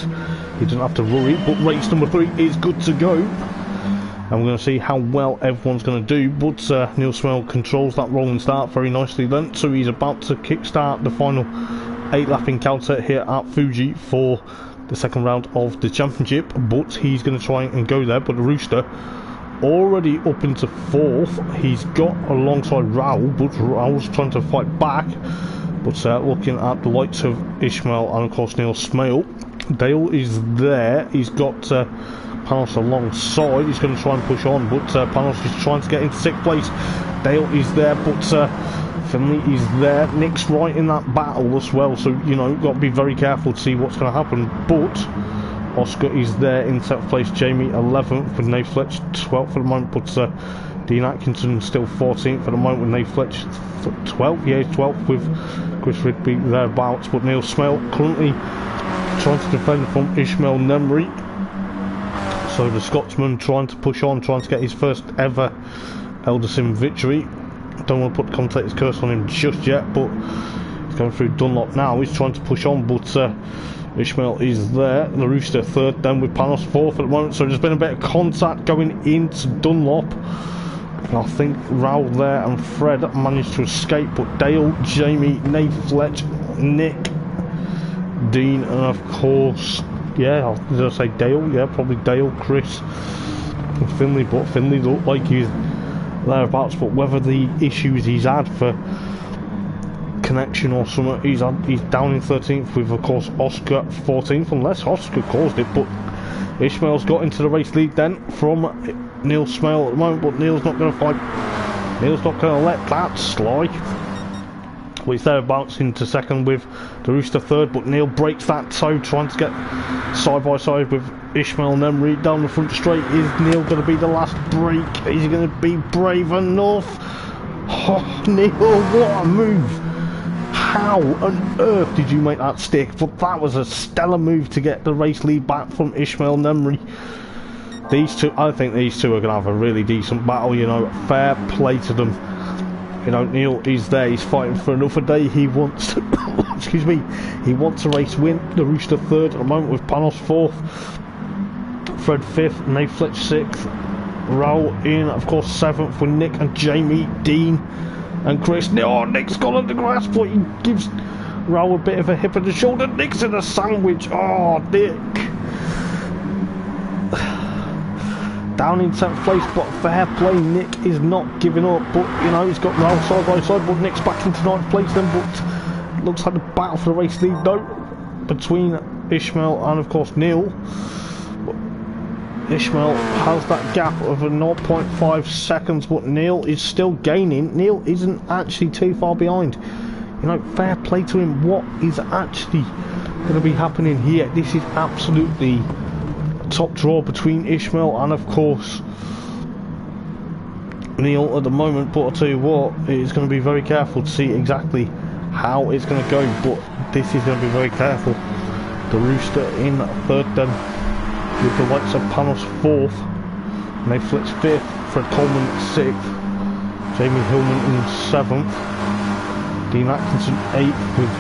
Speaker 1: he doesn't have to worry. But race number 3 is good to go, and we're going to see how well everyone's going to do. But Neil Smell controls that rolling start very nicely then, so he's about to kick-start the final 8-lap encounter here at Fuji for the second round of the championship. But he's going to try and go there, but the Rooster already up into 4th. He's got alongside Raoul, but Raoul's trying to fight back. But looking at the likes of Ishmael and of course Neil Smale, Dale is there. He's got Panos alongside. He's going to try and push on, but Panos is trying to get into 6th place. Dale is there, but Finley is there. Nick's right in that battle as well, so you know, got to be very careful to see what's going to happen. But Oscar is there in 7th place, Jamie 11th, with Nate Fletch 12th for the moment, but Dean Atkinson still 14th for the moment with Nate Fletch 12th. Yeah, he's 12th with Chris Rigby thereabouts. But Neil Smell currently trying to defend from Ishmael Nemri, so the Scotsman trying to push on, trying to get his first ever Eldar victory. Don't want to put the commentator's curse on him just yet, but he's going through Dunlop now. He's trying to push on, but Ishmael is there. The Rooster 3rd, then with Panos 4th at the moment. So there's been a bit of contact going into Dunlop. I think Raoul there and Fred managed to escape, but Dale, Jamie, Nate Fletch, Nick, Dean, and of course, yeah, did I say Dale? Yeah, probably Dale, Chris, and Finley, but Finley looked like he's thereabouts, but whether the issues he's had for connection or something, he's down in 13th with, of course, Oscar 14th, unless Oscar caused it, but Ishmael's got into the race lead then from Neil Smale at the moment, but Neil's not going to fight. Neil's not going to let that slide. Well, he's there bouncing to second with the Rooster third, but Neil breaks that toe, trying to get side by side with Ishmael and Emery down the front straight. Is Neil going to be the last break? Is he going to be brave enough? Oh, Neil, what a move! How on earth did you make that stick? But that was a stellar move to get the race lead back from Ishmael and Emery. These two, I think these two are going to have a really decent battle, you know, fair play to them. You know, Neil is there, he's fighting for another day, he wants to, excuse me, he wants a race win. The Rooster third at the moment with Panos fourth, Fred fifth, Nate Fletch 6th, Raoul in, of course, 7th with Nick and Jamie, Dean and Chris. Oh, Nick's gone on the grass, but he gives Raoul a bit of a hip on the shoulder. Nick's in a sandwich. Oh, Nick. Down in 7th place, but fair play, Nick is not giving up, but you know, he's got Raoul side by side, but Nick's back into 9th place then, but it looks like the battle for the race lead though, between Ishmael and of course Neil. Ishmael has that gap of a 0.5 seconds, but Neil is still gaining. Neil isn't actually too far behind. You know, fair play to him. What is actually going to be happening here? This is absolutely top draw between Ishmael and of course Neil at the moment, but I'll tell you what, it's going to be very careful to see exactly how it's going to go, but this is going to be very careful. The Rooster in third then with the likes of Panos 4th, Nate Fletch 5th, Fred Coleman 6th, Jamie Hillman in 7th, Dean Atkinson 8th with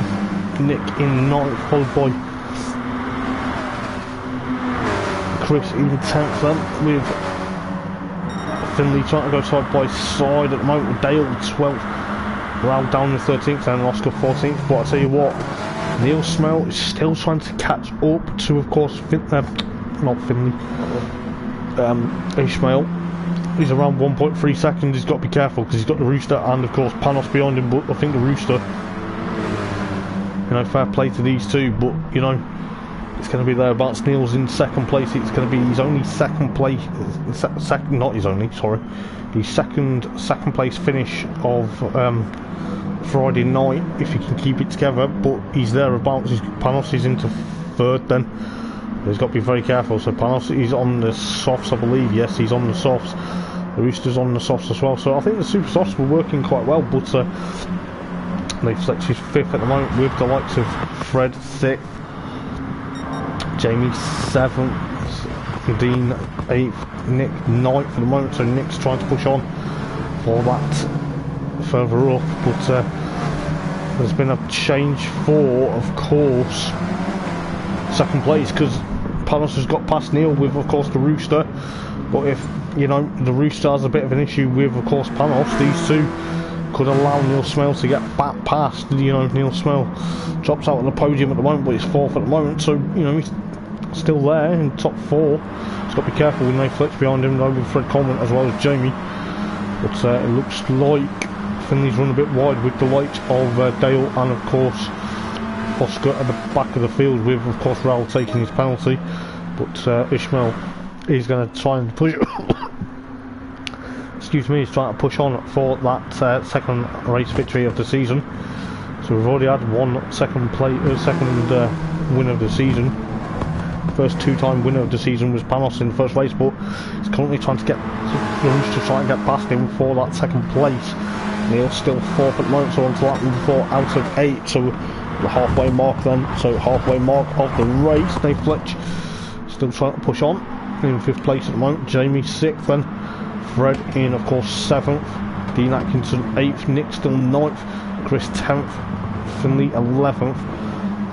Speaker 1: Nick in 9th, followed by Chris in 10th then, with Finley trying to go side by side at the moment with Dale 12th, Raoul down in 13th and Oscar 14th, but I'll tell you what, Neil Smale is still trying to catch up to, of course, not Finley, Ishmael. He's around 1.3 seconds, he's got to be careful because he's got the Rooster and of course Panos behind him, but I think the Rooster, you know, fair play to these two, but you know, it's going to be thereabouts. Neil's in 2nd place, it's going to be his only second place, not his only, sorry, his second place finish of Friday night, if he can keep it together, but he's thereabouts. Panos is into 3rd then. He's got to be very careful. So Panos is on the softs, I believe. Yes, he's on the softs. The Rooster's on the softs as well. So I think the super softs were working quite well, but Nate Fletch is 5th at the moment with the likes of Fred 6th, Jamie 7th, Dean 8th, Nick 9th at the moment. So Nick's trying to push on for that further up, but there's been a change for, of course, 2nd place, because Panos has got past Neil with, of course, the Rooster. But if, you know, the Rooster has a bit of an issue with, of course, Panos, these two could allow Neil Smale to get back past. You know, Neil Smale drops out on the podium at the moment, but he's 4th at the moment, so, you know, he's still there in top 4. He's got to be careful with Nate Fletch behind him, though, with Fred Coleman as well as Jamie. But it looks like Finley's run a bit wide with the likes of Dale and, of course, Oscar at the back of the field, with of course Raoul taking his penalty, but Ishmael is going to try and push excuse me, he's trying to push on for that 2nd race victory of the season. So we've already had one second win of the season. First 2-time winner of the season was Panos in the 1st race, but he's currently trying to get the Rooster to try and get past him for that 2nd place. Neil's still 4th at the moment, so on to lap number 4 out of 8, so the halfway mark then, so halfway mark of the race. Nate Fletch still trying to push on in 5th place at the moment, Jamie 6th then, Fred in of course 7th, Dean Atkinson 8th, Nick still 9th, Chris 10th, Finley 11th,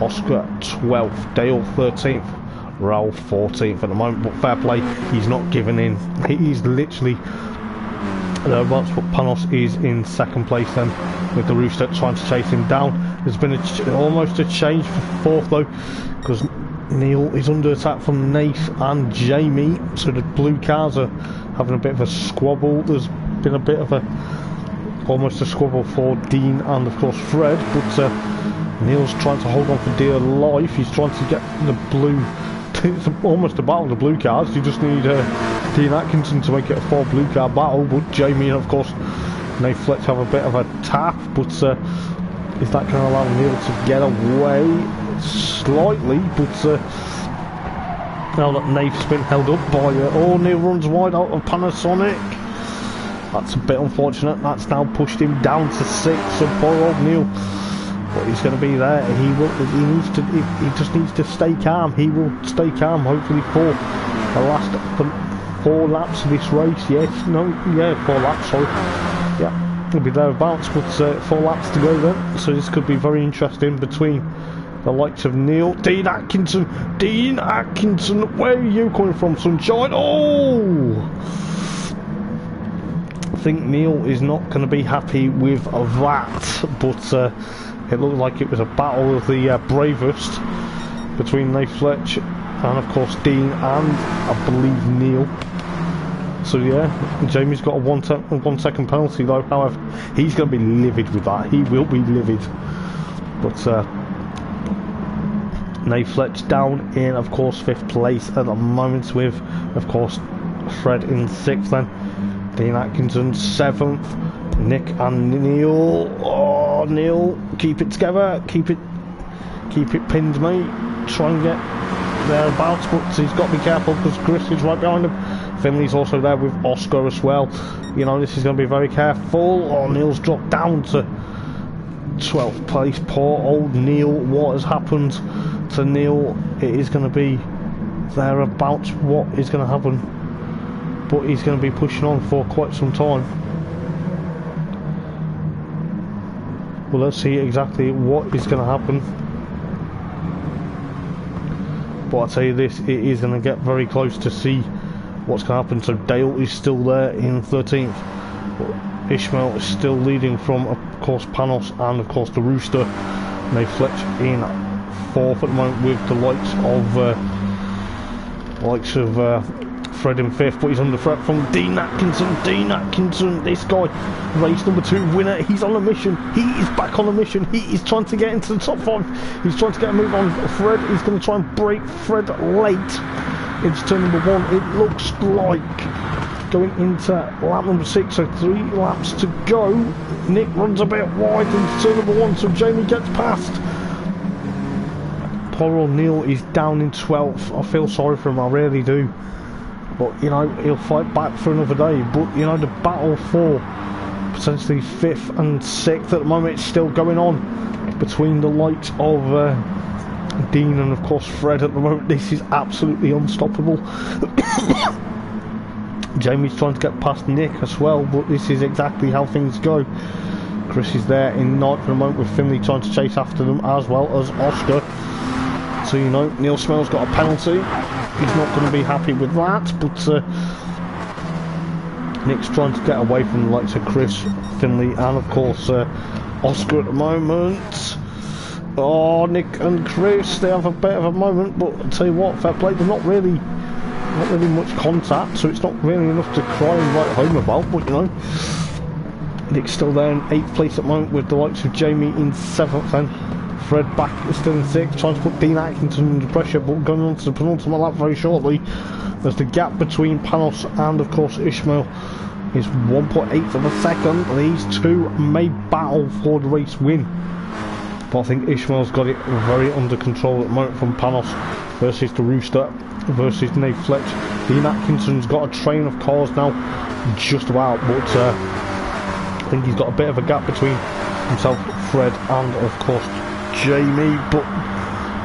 Speaker 1: Oscar 12th, Dale 13th, Raoul 14th at the moment, but fair play, he's not giving in. He's literally Thereabouts, but Panos is in second place then, with the Rooster trying to chase him down. There's been almost a change for fourth though, because Neil is under attack from Nath and Jamie, so the blue cars are having a bit of a squabble. There's been a bit of almost a squabble for Dean and of course Fred, but Neil's trying to hold on for dear life. He's trying to get the blue. It's almost a battle of the blue cars. You just need Dean Atkinson to make it a 4 blue car battle, but Jamie and of course Nate Fletch have a bit of a tap, but is that going to allow Neil to get away? Slightly, but now that Nate's been held up by Neil runs wide out of Panasonic. That's a bit unfortunate. That's now pushed him down to 6, so poor old Neil. But he's going to be there. He just needs to stay calm. He will stay calm, hopefully, for the last 4 laps of this race. Yes, no, yeah, 4 laps, sorry. Yeah, he'll be thereabouts, but 4 laps to go then. So this could be very interesting between the likes of Neil. Dean Atkinson, where are you coming from, sunshine? Oh! I think Neil is not going to be happy with that, but it looked like it was a battle of the bravest between Nate Fletch and of course Dean and I believe Neil. So yeah, Jamie's got a 1 second penalty though. However, he's going to be livid with that. He will be livid. But Nate Fletch down in of course 5th place at the moment, with of course Fred in 6th then. Dean Atkinson 7th. Nick and Neil. Oh, Neil, keep it together. Keep it pinned, mate. Try and get thereabouts, but he's got to be careful because Chris is right behind him. Finley's also there with Oscar as well. You know, this is going to be very careful. Oh, Neil's dropped down to 12th place. Poor old Neil. What has happened to Neil? It is going to be thereabouts. What is going to happen? But he's going to be pushing on for quite some time. Well, let's see exactly what is going to happen. But I'll tell you this, it is going to get very close to see what's going to happen. So Dale is still there in 13th. But Ishmael is still leading from, of course, Panos and, of course, the Rooster. Nate Fletch in 4th at the moment with the likes of Fred in 5th, but he's under threat from Dean Atkinson. This guy, race number 2 winner, he's on a mission. He is back on a mission. He is trying to get into the top 5. He's trying to get a move on Fred. He's going to try and break Fred late into turn number 1. It looks like going into lap number 6, so 3 laps to go. Nick runs a bit wide into turn number 1, so Jamie gets past. Poor old Neil is down in 12th. I feel sorry for him, I really do. But, you know, he'll fight back for another day. But, you know, the battle for potentially 5th and 6th at the moment is still going on between the likes of Dean and, of course, Fred at the moment. This is absolutely unstoppable. Jamie's trying to get past Nick as well, but this is exactly how things go. Chris is there in 9th at the moment, with Finley trying to chase after them, as well as Oscar. So, you know, Neil Smell's got a penalty. He's not going to be happy with that, but Nick's trying to get away from the likes of Chris, Finley, and of course Oscar at the moment. Oh, Nick and Chris, they have a bit of a moment, but I'll tell you what, fair play, they're not really much contact, so it's not really enough to cry and write home about, but you know. Nick's still there in 8th place at the moment, with the likes of Jamie in 7th then. Fred back still in 6th, trying to put Dean Atkinson under pressure, but going on to the penultimate lap very shortly, as the gap between Panos and of course Ishmael is 1.8 of a second. These two may battle for the race win, but I think Ishmael's got it very under control at the moment, from Panos versus the Rooster versus Nate Fletch. Dean Atkinson's got a train of cars now, just about, but I think he's got a bit of a gap between himself, Fred, and of course Jamie. But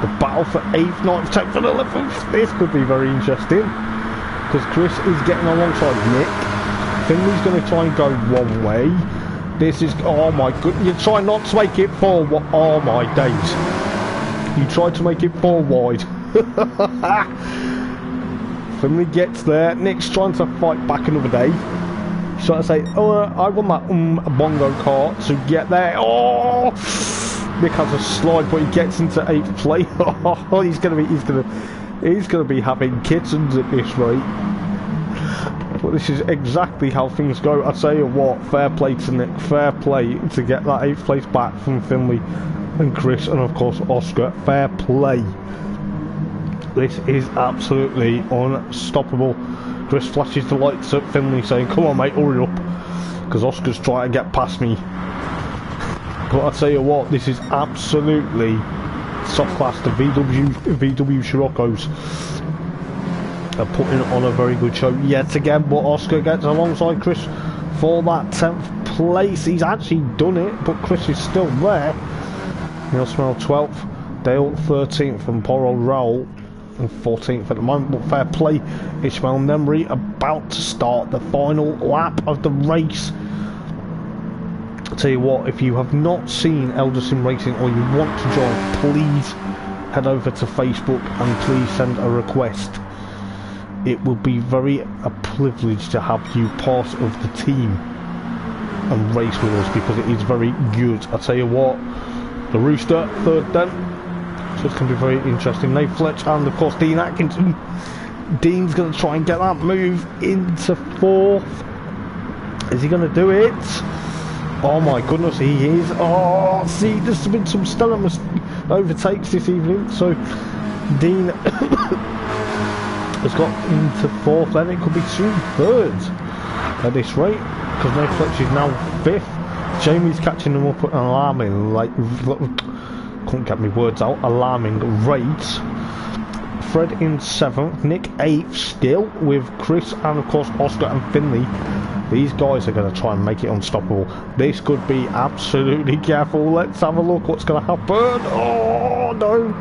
Speaker 1: the battle for 8th, 9th, 10th and 11th, this could be very interesting, because Chris is getting alongside Nick. Finley's going to try and go one way. This is, oh my goodness, you try not to make it 4, oh my days, you tried to make it 4 wide. Finley gets there. Nick's trying to fight back another day. So I say, oh, I want that bongo car to get there. Oh, Nick has a slide, but he gets into 8th place. Oh, he's gonna be having kittens at this rate. But this is exactly how things go. I tell you what, fair play to Nick, fair play to get that 8th place back from Finley and Chris, and of course Oscar. Fair play. This is absolutely unstoppable. Chris flashes the lights at Finley saying, come on mate, hurry up, because Oscar's trying to get past me. But I tell you what, this is absolutely top class. The VW Scirocco's are putting on a very good show yet again, but Oscar gets alongside Chris for that 10th place. He's actually done it, but Chris is still there. Neil Smell 12th, Dale 13th, and Poro Raul 14th at the moment. But fair play, Ishmael Nemri about to start the final lap of the race. I'll tell you what, if you have not seen Eldar Sim Racing or you want to join, please head over to Facebook and please send a request. It will be a privilege to have you part of the team and race with us, because it is very good. I'll tell you what, the Rooster 3rd then, so it's going to be very interesting. Nate Fletch and of course Dean Atkinson. Dean's going to try and get that move into 4th. Is he going to do it? Oh my goodness, he is. Oh, see, there's been some stellar overtakes this evening, so Dean has got into 4th, then it could be 2 thirds at this rate, because Nate Fletch is now 5th. Jamie's catching them up at an alarming, couldn't get me words out, alarming rate. Fred in 7th, Nick 8th still, with Chris and of course Oscar and Finley. These guys are going to try and make it unstoppable. This could be absolutely careful. Let's have a look what's going to happen. Oh no,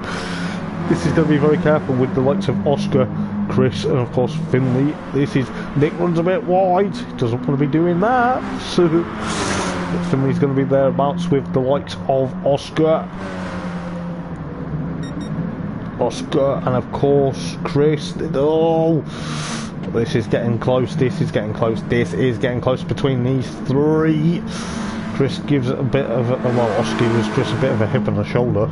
Speaker 1: this is going to be very careful with the likes of Oscar, Chris and of course Finley. This is, Nick runs a bit wide, he doesn't want to be doing that, so Finley's going to be thereabouts with the likes of Oscar and of course Chris. Oh, this is getting close, this is getting close between these 3. Chris gives it a bit of Oscar gives Chris a bit of a hip and a shoulder.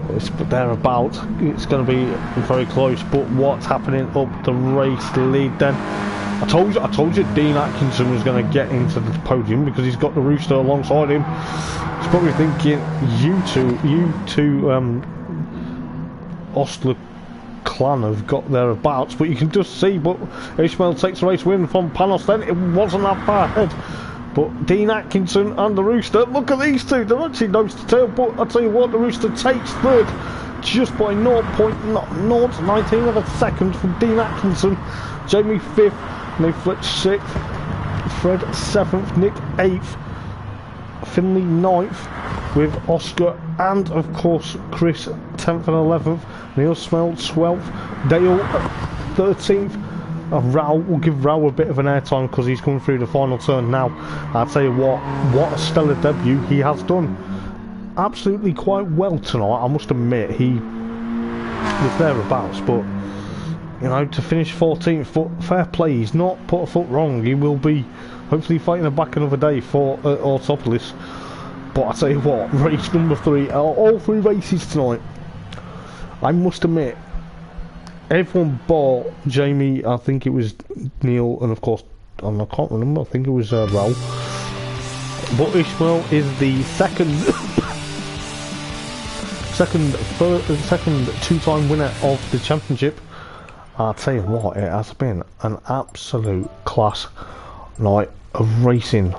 Speaker 1: It's thereabouts. It's going to be very close, but what's happening up the race lead then? I told you Dean Atkinson was going to get into the podium because he's got the Rooster alongside him. He's probably thinking, you two Ostler clan have got thereabouts, but you can just see, but Ishmael takes the race win from Panos then. It wasn't that far ahead. But Dean Atkinson and the Rooster, look at these two, they're actually nose to tail, but I'll tell you what, the Rooster takes 3rd just by 0.019 of a second from Dean Atkinson. Jamie 5th, Nate Fletch 6th, Fred 7th, Nick 8th, Finley 9th, with Oscar and of course Chris 10th and 11th, Neil Smell 12th, Dale 13th. Raul, will give Raul a bit of an airtime because he's coming through the final turn now. I'll tell you what a stellar debut he has done. Absolutely quite well tonight, I must admit. He was thereabouts, but you know, to finish 14th, fair play, he's not put a foot wrong. He will be hopefully fighting it back another day for Autopolis. But I tell you what, race number 3, all 3 races tonight, I must admit, everyone bought Jamie, I think it was Neil, and of course, I can't remember, I think it was Raul. But Ishmael is the second two-time winner of the championship. I'll tell you what, it has been an absolute class night of racing.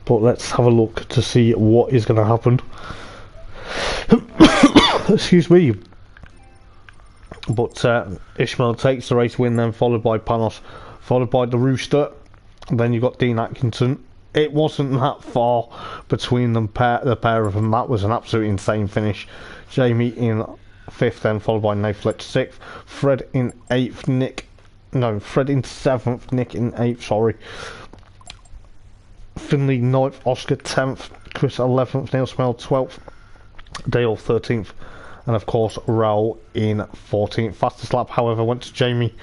Speaker 1: But let's have a look to see what is going to happen. Excuse me. But Ishmael takes the race win, then followed by Panos, followed by the Rooster. Then you've got Dean Atkinson. It wasn't that far between them, the pair of them. That was an absolutely insane finish. Jamie in 5th, then followed by Nate Fletch 6th. Fred in 8th, Fred in 7th, Nick in 8th, sorry. Finley 9th, Oscar 10th, Chris 11th, Neil Smell 12th, Dale 13th, and of course Raul in 14th. Fastest lap, however, went to Jamie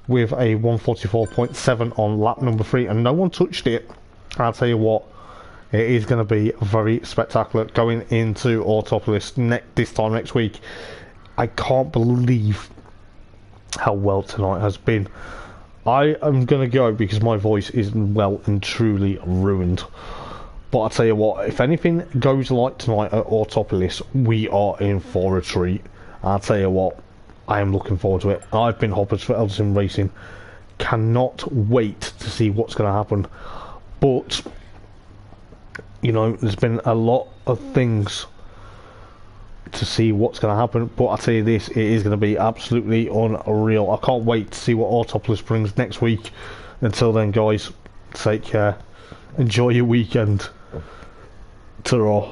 Speaker 1: with a 144.7 on lap number 3, and no one touched it. I'll tell you what, it is going to be very spectacular going into Autopolis this time next week. I can't believe how well tonight has been. I am going to go because my voice is well and truly ruined. But I'll tell you what, if anything goes like tonight at Autopolis, we are in for a treat. I'll tell you what, I am looking forward to it. I've been hoppers for Eldar Racing. Cannot wait to see what's going to happen. But, you know, there's been a lot of things to see what's going to happen. But I'll tell you this, it is going to be absolutely unreal. I can't wait to see what Autopolis brings next week. Until then, guys, take care. Enjoy your weekend. Ta-ra.